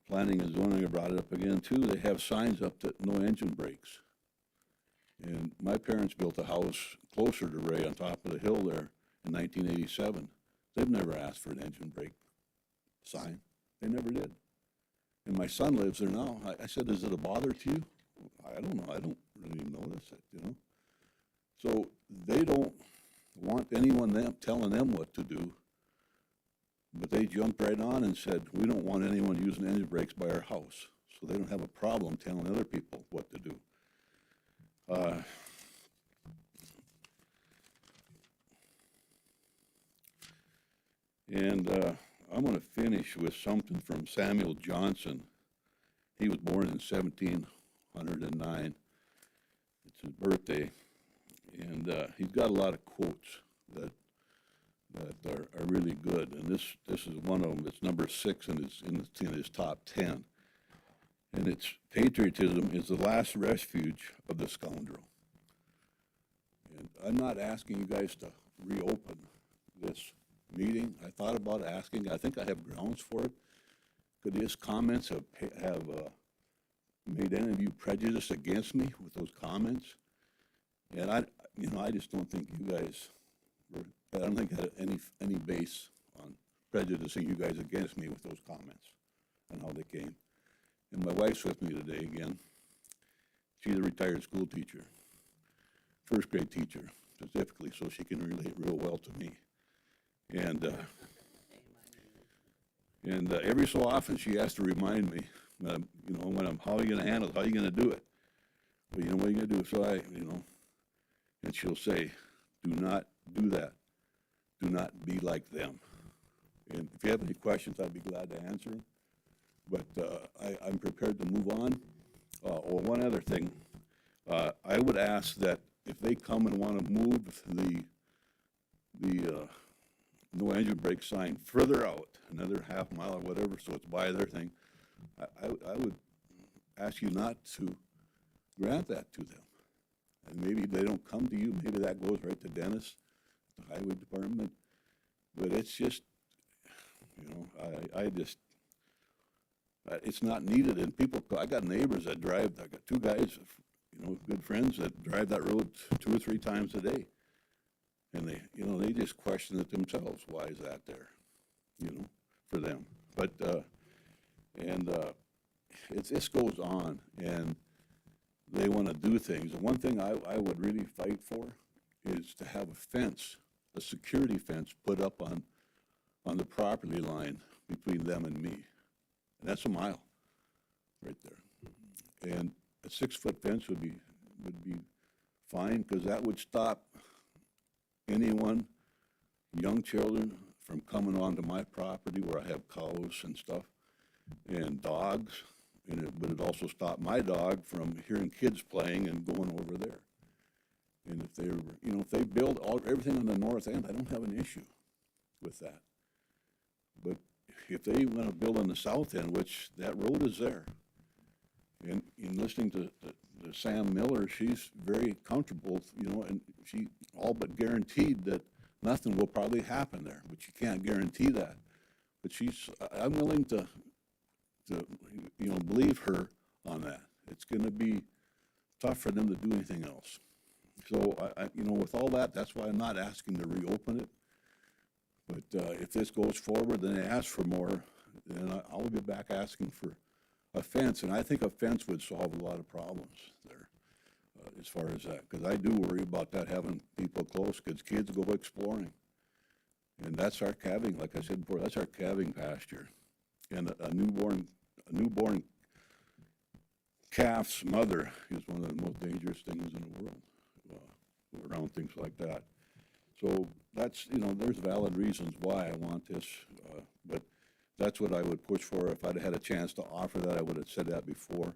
planning and zoning, I brought it up again too. They have signs up that no engine brakes. And my parents built a house closer to Ray on top of the hill there in 1987. They've never asked for an engine brake sign. They never did. And my son lives there now. I said, is it a bother to you? I don't know. I don't really notice it, So they don't want anyone telling them what to do. But they jumped right on and said, we don't want anyone using engine brakes by our house. So they don't have a problem telling other people what to do. And I'm going to finish with something from Samuel Johnson. He was born in 1709. It's his birthday. And he's got a lot of quotes that are really good. And this is one of them. It's number 6 and it's in his top 10. And it's patriotism is the last refuge of the scoundrel. And I'm not asking you guys to reopen this meeting. I thought about asking. I think I have grounds for it. Could his comments have made any of you prejudiced against me with those comments? And I just don't think you guys I don't think I had any base on prejudicing you guys against me with those comments and how they came. And my wife's with me today again. She's a retired school teacher, first grade teacher specifically, so she can relate real well to me. And every so often she has to remind me, how are you going to handle it? How are you going to do it? Well, what are you going to do? So and she'll say, do not do that. Do not be like them. And if you have any questions, I'd be glad to answer them. But I'm prepared to move on. Or one other thing, I would ask that if they come and want to move the no engine brake sign further out, another half mile or whatever, so it's by their thing, I would ask you not to grant that to them. And maybe they don't come to you, maybe that goes right to Dennis, the highway department, but it's just, it's not needed, and I got neighbors that drive, I got 2 guys, good friends that drive that road 2 or 3 times a day, and they just question it themselves, why is that there, for them, but, this goes on, and they want to do things. And one thing I would really fight for is to have a fence, a security fence put up on the property line between them and me. And that's a mile right there. And a 6-foot fence would be fine, because that would stop anyone, young children, from coming onto my property where I have cows and stuff and dogs. And it would also stop my dog from hearing kids playing and going over there. And if they build everything on the north end, I don't have an issue with that. But if they want to build on the south end, which that road is there, and in listening to Sam Miller, she's very comfortable, and she all but guaranteed that nothing will probably happen there, but you can't guarantee that. But I'm willing to believe her on that. It's going to be tough for them to do anything else. So, with all that, that's why I'm not asking to reopen it. But if this goes forward, then they ask for more, then I'll be back asking for a fence. And I think a fence would solve a lot of problems there as far as that. Because I do worry about that, having people close, because kids go exploring. And that's our calving, like I said before, that's our calving pasture. And a newborn calf's mother is one of the most dangerous things in the world around things like that. So that's, there's valid reasons why I want this, but that's what I would push for. If I'd had a chance to offer that, I would have said that before.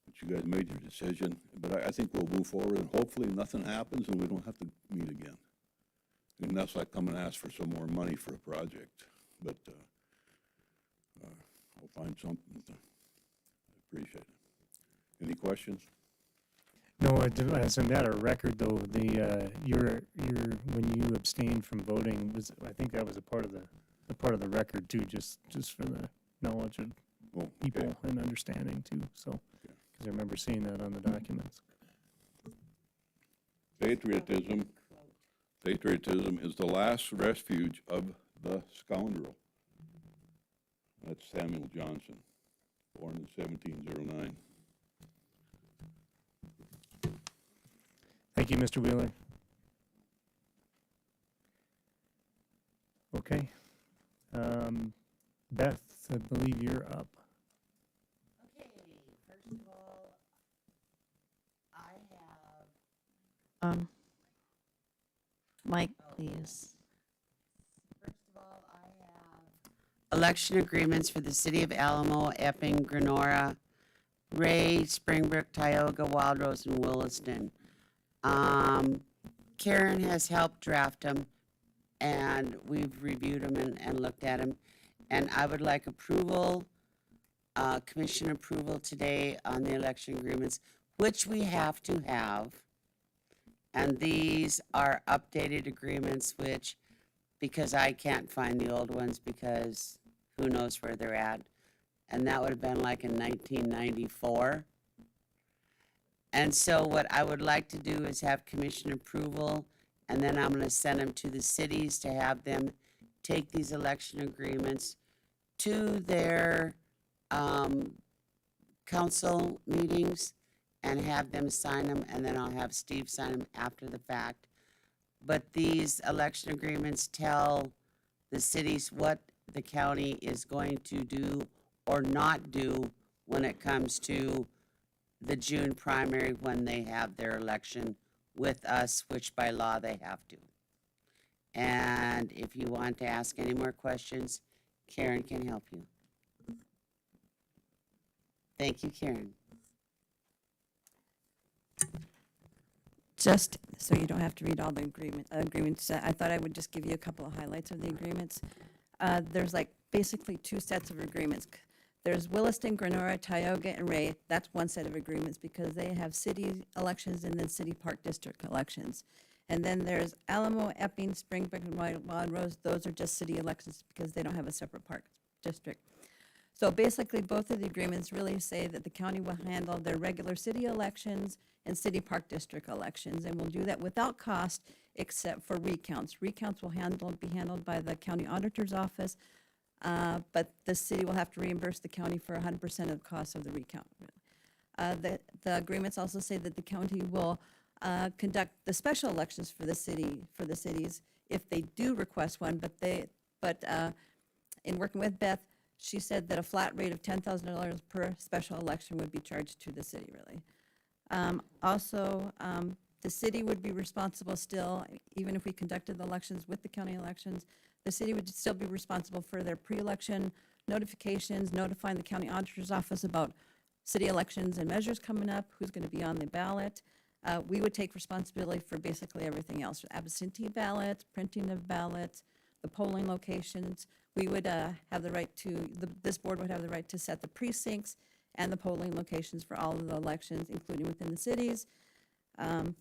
But you guys made your decision. But I think we'll move forward, and hopefully nothing happens and we don't have to meet again. Unless I come and ask for some more money for a project. But I'll find something. I appreciate it. Any questions? No, as a matter of record, though, your when you abstained from voting I think that was a part of the record too, just for the knowledge of people and understanding too. So, because I remember seeing that on the documents. Patriotism is the last refuge of the scoundrel. That's Samuel Johnson, born in 1709. Thank you, Mr. Wheeler. Okay. Beth, I believe you're up. Okay, first of all, I have. Mike, please. First of all, I have election agreements for the city of Alamo, Epping, Grenora, Ray, Springbrook, Tioga, Wildrose, and Williston. Karen has helped draft them. and we've reviewed them and looked at them. And I would like approval, commission approval today on the election agreements, which we have to have. And these are updated agreements, which, because I can't find the old ones because who knows where they're at. And that would have been like in 1994. And so what I would like to do is have commission approval, and then I'm gonna send them to the cities to have them take these election agreements to their, council meetings and have them sign them, and then I'll have Steve sign them after the fact. But these election agreements tell the cities what the county is going to do or not do when it comes to the June primary when they have their election with us, which by law they have to. And if you want to ask any more questions, Karen can help you. Thank you, Karen. Just so you don't have to read all the agreements, I thought I would just give you a couple of highlights of the agreements. There's like basically two sets of agreements. There's Williston, Granora, Tioga, and Ray. That's one set of agreements because they have city elections and then city park district elections. And then there's Alamo, Epping, Springbrook, and Wild Rose. Those are just city elections because they don't have a separate park district. So basically, both of the agreements really say that the county will handle their regular city elections and city park district elections, and will do that without cost except for recounts. Recounts will be handled by the county auditor's office, but the city will have to reimburse the county for 100% of the cost of the recount. The agreements also say that the county will conduct the special elections for the cities if they do request one, but in working with Beth, she said that a flat rate of $10,000 per special election would be charged to the city, really. Also, the city would be responsible still, even if we conducted the elections with the county elections, the city would still be responsible for their pre-election notifications, notifying the county auditor's office about city elections and measures coming up, who's going to be on the ballot. We would take responsibility for basically everything else, absentee ballots, printing of ballots, the polling locations. We would have the right to, this board would have the right to set the precincts and the polling locations for all of the elections, including within the cities. The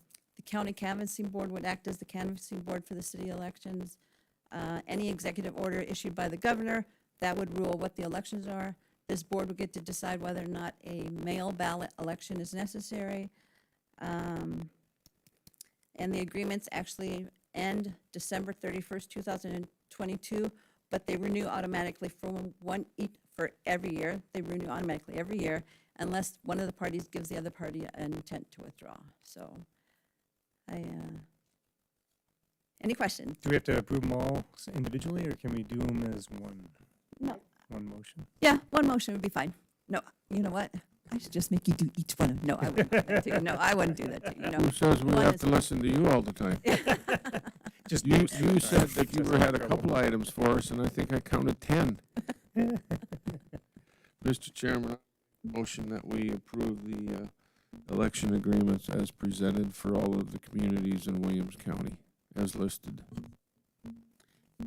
county canvassing board would act as the canvassing board for the city elections. Any executive order issued by the governor, that would rule what the elections are. This board would get to decide whether or not a mail ballot election is necessary. And the agreements actually end December 31st, 2022, but they renew automatically for every year. They renew automatically every year unless one of the parties gives the other party an intent to withdraw. So, any questions? Do we have to approve them all individually, or can we do them as one? No. One motion? Yeah, one motion would be fine. No, you know what? I should just make you do each one. No, I wouldn't do that to you. No, I wouldn't do that to you. No. Who says we One have is to listen to you all the time? Just You said that you had a couple items for us, and I think I counted 10. Mr. Chairman, motion that we approve the election agreements as presented for all of the communities in Williams County, as listed.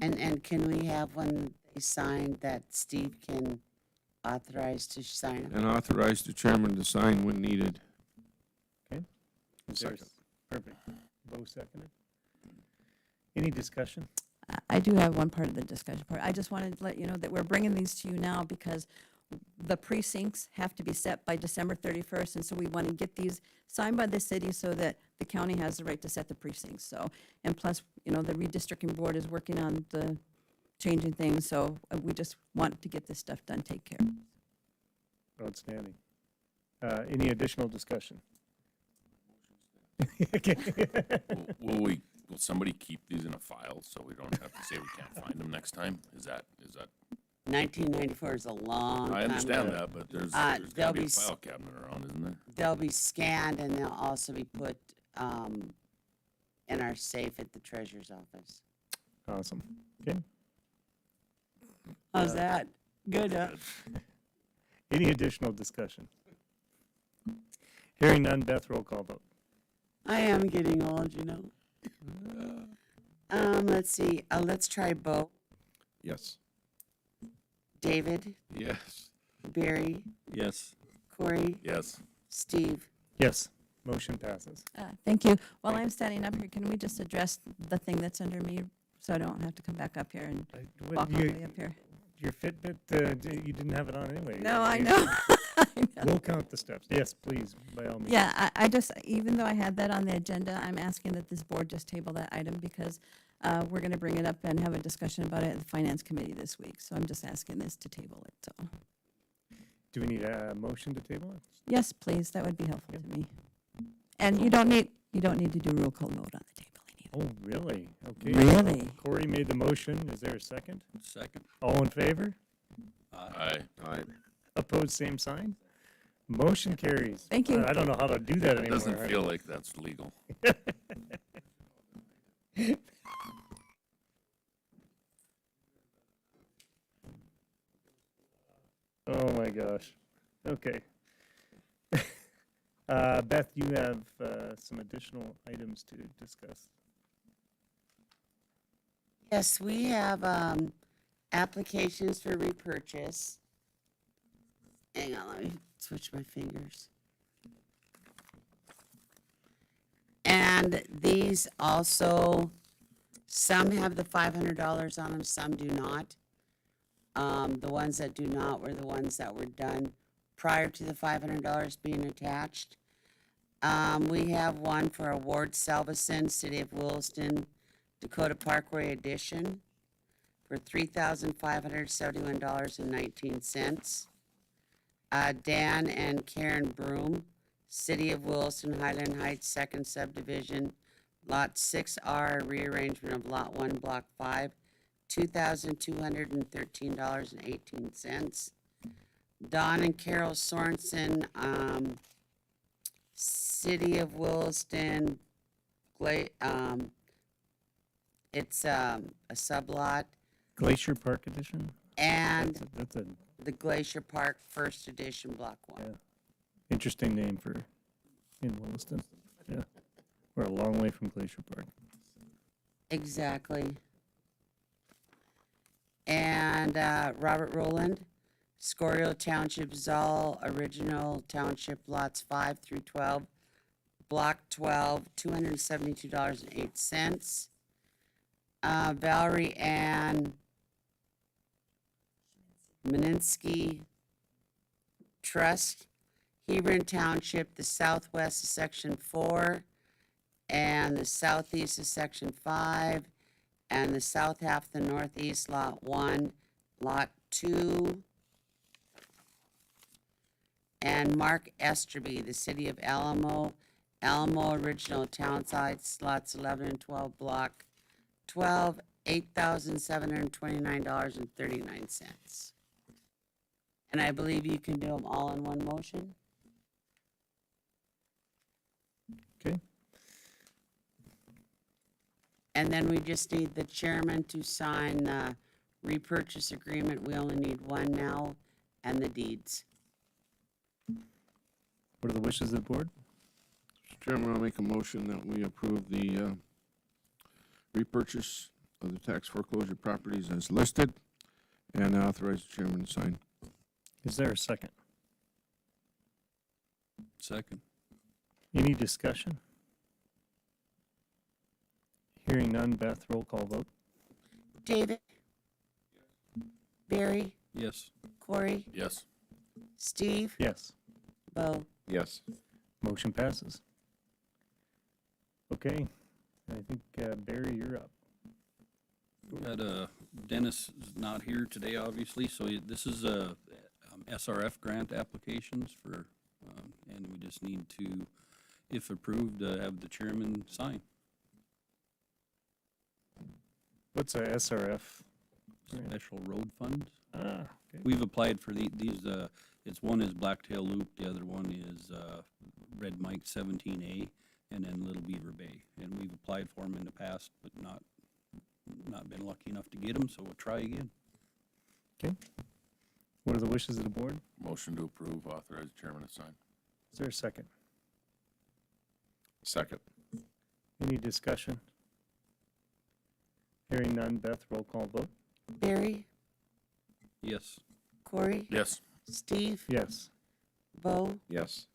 And can we have one they signed that Steve can authorize to sign? And authorize the chairman to sign when needed. Is there a perfect. Bo seconded. Any discussion? I do have one part of the discussion part. I just wanted to let you know that we're bringing these to you now because the precincts have to be set by December 31st, and so we want to get these signed by the city so that the county has the right to set the precincts. So, and plus, you know, the redistricting board is working on the changing things, so we just want to get this stuff done, take care. Outstanding. Any additional discussion? Will somebody keep these in a file so we don't have to say we can't find them next time? Is that? 1994 is a long time. I understand ago. that, but there's they'll gotta be be a file cabinet around, isn't there? They'll be scanned and they'll also be put in our safe at the treasurer's office. Awesome. Okay. How's that? Good, huh? Any additional discussion? Hearing none, Beth, roll call vote. I am getting old, you know. Let's see, let's try Bo, Yes. David, Yes. Barry, Yes. Corey, Yes. Steve. Yes, motion passes. Thank you. While I'm standing up here, can we just address the thing that's under me so I don't have to come back up here and walk all the way up here? Your Fitbit, you didn't have it on anyway. No, I You- know. I know. We'll count the steps. Yes, please, by all means. Yeah, I just, even though I had that on the agenda, I'm asking that this board just table that item because we're going to bring it up and have a discussion about it at the Finance Committee this week. So I'm just asking this to table it, so. Do we need a motion to table it? Yes, please, that would be helpful to me. And you don't need to do roll call vote on the table. Oh, really? Okay. Really? Corey made the motion. Is there a second? Second. All in favor? Aye. Aye. Opposed, same sign? Motion carries. Thank you. I don't know how to do that It anymore. doesn't feel like that's legal. Oh, my gosh. Okay. Beth, you have some additional items to discuss. Yes, we have applications for repurchase. Hang on, let me switch my fingers. And these also, some have the $500 on them, some do not. The ones that do not were the ones that were done prior to the $500 being attached. We have one for Ward Salveson, City of Williston, Dakota Parkway Edition for $3,571.19. Dan and Karen Broom, City of Williston, Highland Heights, Second Subdivision, Lot 6R, rearrangement of Lot 1, Block 5, $2,213.18. Don and Carol Sorensen, City of Williston, it's a sublot, Glacier Park Edition? and That's a the Glacier Park First Edition, Block 1. Yeah. Interesting name for in Williston. Yeah. We're a long way from Glacier Park. Exactly. And Robert Rowland, Scorio Township, Zoll, Original Township, lots 5 through 12, Block 12, $272.08. Valerie Ann Meninsky Trust, Hebron Township, the southwest is Section 4, and the southeast is Section 5, and the south half, the northeast, Lot 1, Lot 2. And Mark Esterby, the City of Alamo, Alamo Original Town Sites, Lots 11 and 12, Block 12, $8,729.39. And I believe you can do them all in one motion? Okay. And then we just need the chairman to sign the repurchase agreement. We only need one now, and the deeds. What are the wishes of the board? Mr. Chairman, I'll make a motion that we approve the repurchase of the tax foreclosure properties as listed and authorize the chairman to sign. Is there a second? Second. Any discussion? Hearing none, Beth, roll call vote. David? Barry? Yes. Corey? Yes. Steve? Yes. Bo? Yes. Motion passes. Okay, I think, Barry, you're up. That Dennis is not here today, obviously, so this is SRF grant applications for, and we just need to, if approved, have the chairman sign. What's a SRF? Special road funds. Ah, okay. We've applied for these, it's one is Blacktail Loop, the other one is Red Mike 17A, and then Little Beaver Bay. And we've applied for them in the past, but not been lucky enough to get them, so we'll try again. Okay. What are the wishes of the board? Motion to approve, authorize chairman to sign. Is there a second? Second. Any discussion? Hearing none, Beth, roll call vote. Barry, Yes. Corey, Yes. Steve, Yes. Bo, Yes.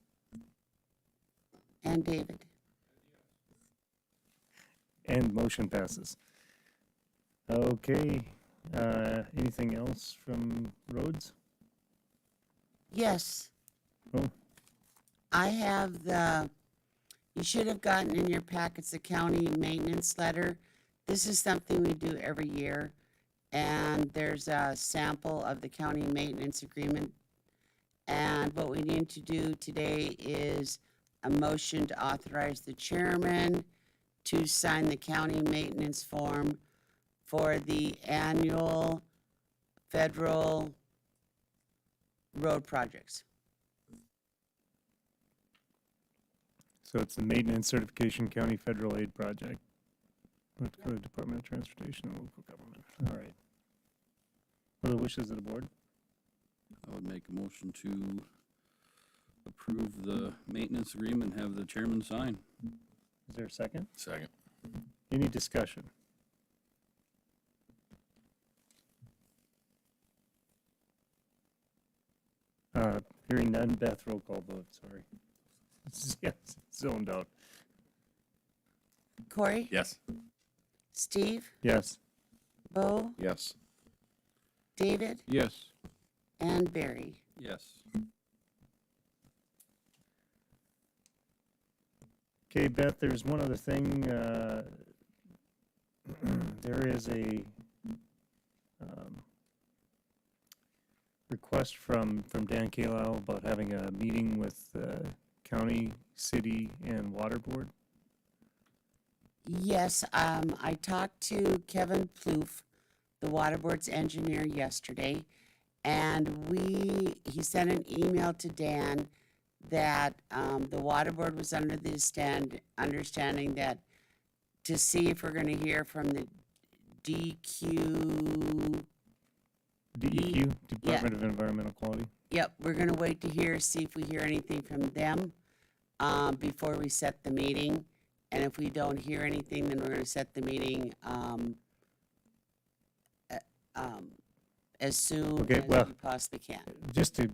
and David. And motion passes. Okay, anything else from roads? Yes. Oh. I have you should have gotten in your packets the county maintenance letter. This is something we do every year. And there's a sample of the county maintenance agreement. And what we need to do today is a motion to authorize the chairman to sign the county maintenance form for the annual federal road projects. So it's the Maintenance Certification County Federal Aid Project. North Dakota Department of Transportation and Local Government. All right. What are the wishes of the board? I would make a motion to approve the maintenance agreement and have the chairman sign. Is there a second? Second. Any discussion? Hearing none, Beth, roll call vote, sorry. Yes, zoned out. Corey? Yes. Steve? Yes. Bo? Yes. David? Yes. And Barry. Yes. Okay, Beth, there's one other thing. There is a request from Dan Kalow about having a meeting with county, city, and water board. Yes, I talked to Kevin Plouffe, the water board's engineer, yesterday, and he sent an email to Dan that the water board was under the understanding that to see if we're going to hear from the DEQ, Department of Environmental Quality. Yep, we're going to wait to see if we hear anything from them before we set the meeting. And if we don't hear anything, then we're going to set the meeting as soon Okay, as well, we possibly can. Just to,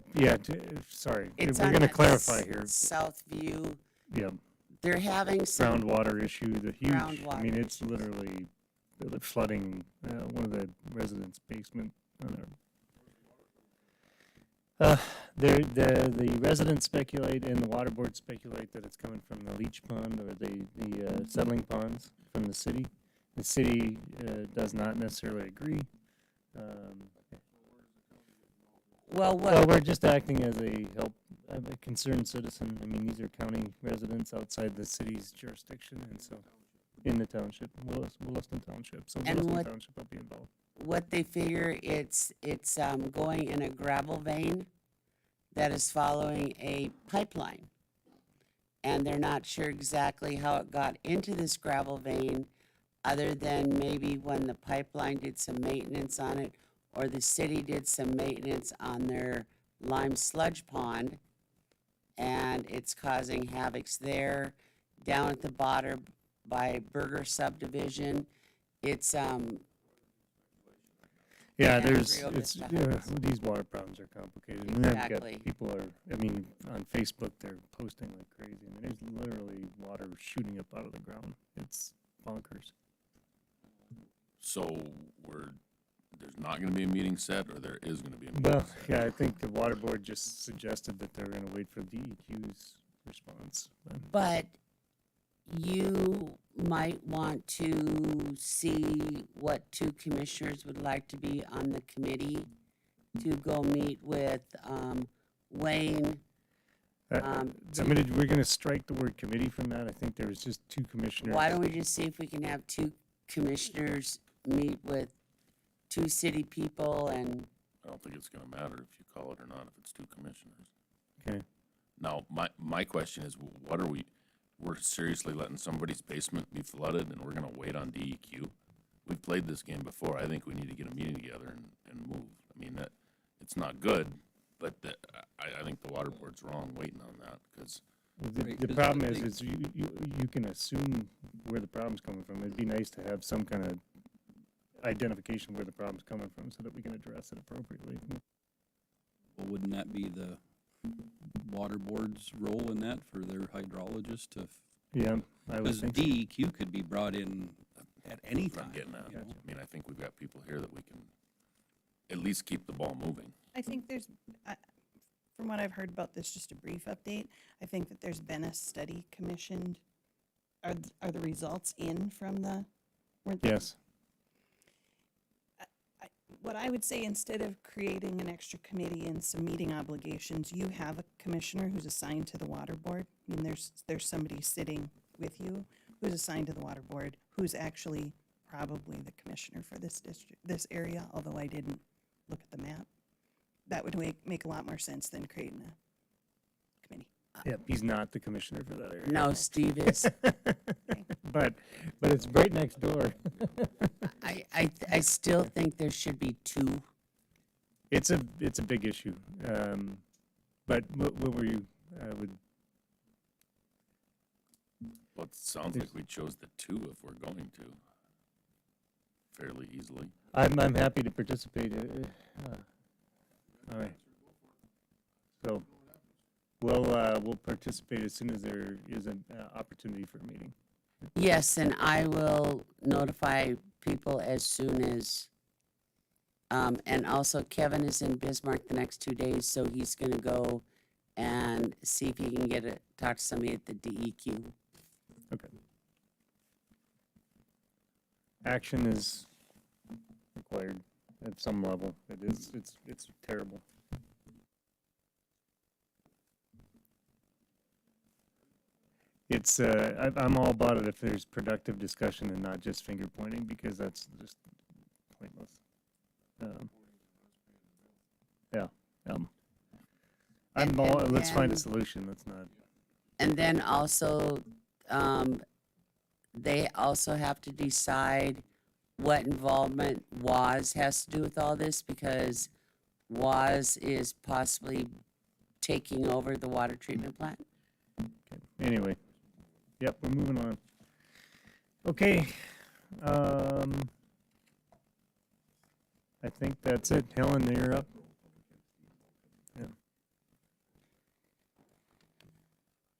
sorry, It's we're on going to that clarify here. Southview, Yeah, they're having some, groundwater issue, the huge, I Groundwater mean, it's literally flooding one of the residents' basement on the residents speculate and the water board speculate that it's coming from the leach pond or the settling ponds from the city. The city does not necessarily agree. well, We're just acting as a concerned citizen. I mean, these are county residents outside the city's jurisdiction, and so in the township, Williston Township. So And Williston Township will be involved. what they figure it's going in a gravel vein that is following a pipeline. And they're not sure exactly how it got into this gravel vein, other than maybe when the pipeline did some maintenance on it, or the city did some maintenance on their lime sludge pond, and it's causing havocs there. Down at the bottom by Berger subdivision, it's Yeah, agree there's, with it's, that. these water problems are complicated. And they've got Exactly. people I mean, on Facebook, they're posting like crazy. I mean, there's literally water shooting up out of the ground. It's bonkers. So there's not gonna be a meeting set, or there is gonna be a meeting Well, set? yeah, I think the water board just suggested that they're gonna wait for DEQ's response. But you might want to see what two commissioners would like to be on the committee to go meet with Wayne. I mean, we're gonna strike the word committee from that. I think there was just two commissioners. Why don't we just see if we can have two commissioners meet with two city people and I don't think it's gonna matter if you call it or not, if it's two commissioners. Okay. Now, my question is, what are we're seriously letting somebody's basement be flooded and we're gonna wait on DEQ? We've played this game before. I think we need to get a meeting together and move. I mean, it's not good, but I think the water board's wrong waiting on that, because The problem is you can assume where the problem's coming from. It'd be nice to have some kind of identification where the problem's coming from so that we can address it appropriately. Well, wouldn't that be the water board's role in that for their hydrologist to? Yeah, I would Because think so. DEQ could be brought in at any That's what time. I'm getting at. you know? I mean, I think we've got people here that we can at least keep the ball moving. I think there's, from what I've heard about this, just a brief update, I think that there's been a study commissioned. Are the results in from the? Yes. What I would say, instead of creating an extra committee and some meeting obligations, you have a commissioner who's assigned to the water board. I mean, there's somebody sitting with you who's assigned to the water board, who's actually probably the commissioner for this district, this area, although I didn't look at the map. That would make a lot more sense than creating a committee. Yep, he's not the commissioner for that area. No, Steve is. But it's right next door. I still think there should be two. It's a big issue. But what were you, Well, it sounds like we chose the two if we're going to, fairly easily. I'm happy to participate. All right. So we'll participate as soon as there is an opportunity for a meeting. Yes, and I will notify people as soon as, and also Kevin is in Bismarck the next 2 days, so he's gonna go and see if he can talk to somebody at the DEQ. Okay. Action is required at some level. It's terrible. I'm all about it if there's productive discussion and not just finger pointing, because that's just pointless. Let's find a solution. Let's not. And then also, they also have to decide what involvement WAS has to do with all this, because WAS is possibly taking over the water treatment plant. Okay. Anyway, yep, we're moving on. Okay. I think that's it. Helen, you're up. Yeah.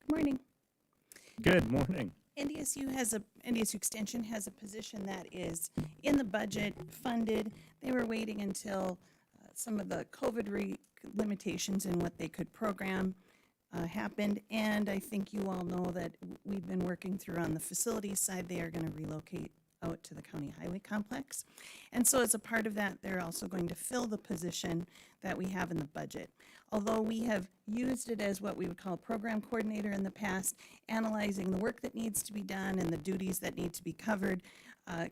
Good morning. Good morning. NDSU Extension has a position that is in the budget, funded. They were waiting until some of the COVID limitations in what they could program happened, and I think you all know that we've been working through on the facilities side. They are going to relocate out to the county highway complex, and so as a part of that, they're also going to fill the position that we have in the budget. Although we have used it as what we would call a program coordinator in the past, analyzing the work that needs to be done and the duties that need to be covered,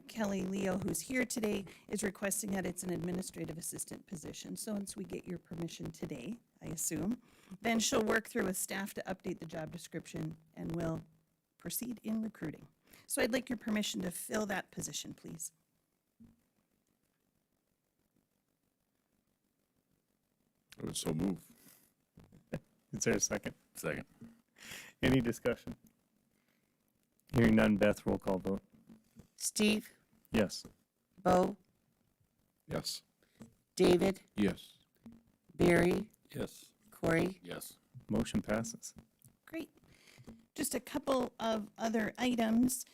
Kelly Leo, who's here today, is requesting that it's an administrative assistant position. So once we get your permission today, I assume, then she'll work through with staff to update the job description and we'll proceed in recruiting. So I'd like your permission to fill that position, please. I would so move. Is there a second? Second. Any discussion? Hearing none, Beth, roll call vote. Steve, Yes. Bo, Yes. David, Yes. Barry, Yes. Corey. Yes. Motion passes. Great. Just a couple of other items.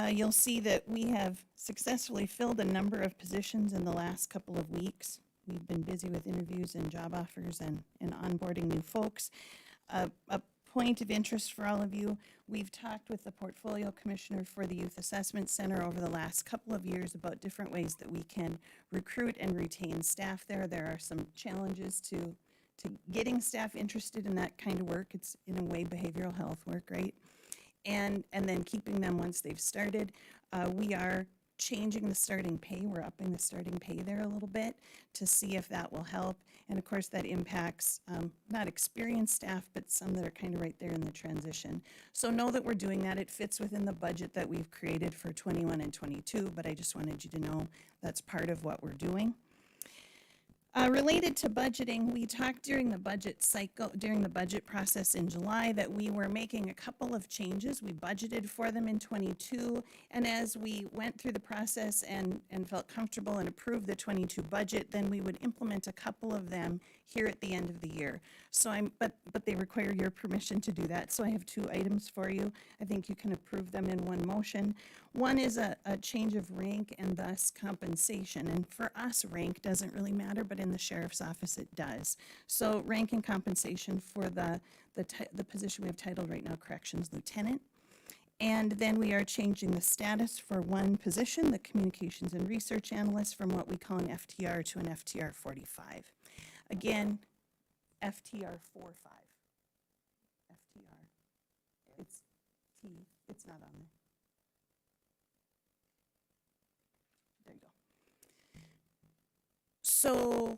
You'll see that we have successfully filled a number of positions in the last couple of weeks. We've been busy with interviews and job offers and onboarding new folks. A point of interest for all of you, we've talked with the portfolio commissioner for the Youth Assessment Center over the last couple of years about different ways that we can recruit and retain staff there. There are some challenges to getting staff interested in that kind of work. It's in a way behavioral health work, right? And then keeping them once they've started. We are changing the starting pay. We're upping the starting pay there a little bit to see if that will help. And of course that impacts not experienced staff, but some that are kind of right there in the transition. So know that we're doing that. It fits within the budget that we've created for 21 and 22, but I just wanted you to know that's part of what we're doing. Related to budgeting, we talked during the budget cycle, during the budget process in July, that we were making a couple of changes. We budgeted for them in '22, and as we went through the process and felt comfortable and approved the '22 budget, then we would implement a couple of them here at the end of the year. So but they require your permission to do that. So I have 2 items for you. I think you can approve them in one motion. One is a change of rank and thus compensation. And for us, rank doesn't really matter, but in the sheriff's office it does. So rank and compensation for the position we have titled right now, Corrections Lieutenant. And then we are changing the status for one position, the Communications and Research Analyst, from what we call an FTR to an FTR 45. Again, FTR 45. FTR. It's T. It's not on there. There you go. So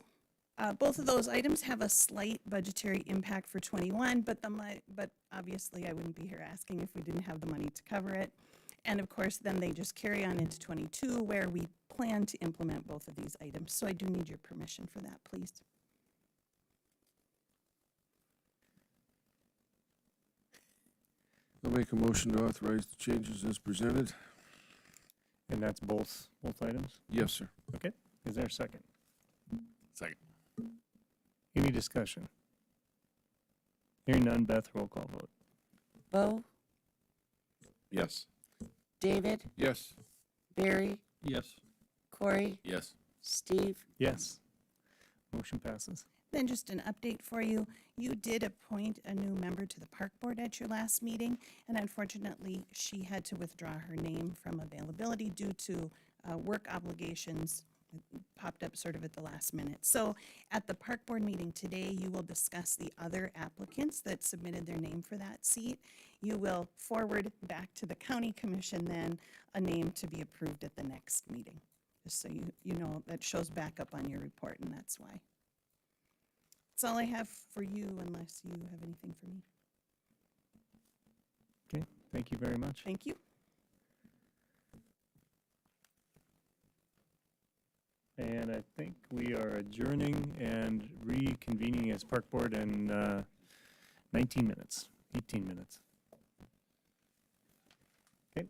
both of those items have a slight budgetary impact for '21, but obviously I wouldn't be here asking if we didn't have the money to cover it. And of course, then they just carry on into '22, where we plan to implement both of these items. So I do need your permission for that, please. I'll make a motion to authorize the changes as presented. And that's both items? Yes, sir. Okay, is there a second? Second. Any discussion? Hearing none, Beth, roll call vote. Bo, Yes. David, Yes. Barry, Yes. Corey, Yes. Steve. Yes. Motion passes. Then just an update for you. You did appoint a new member to the park board at your last meeting, and unfortunately, she had to withdraw her name from availability due to work obligations. It popped up sort of at the last minute. So at the park board meeting today, you will discuss the other applicants that submitted their name for that seat. You will forward back to the county commission then a name to be approved at the next meeting. Just so you know, that shows back up on your report, and that's why. That's all I have for you, unless you have anything for me. Okay, thank you very much. Thank you. And I think we are adjourning and reconvening as park board in 19 minutes, 18 minutes. Okay.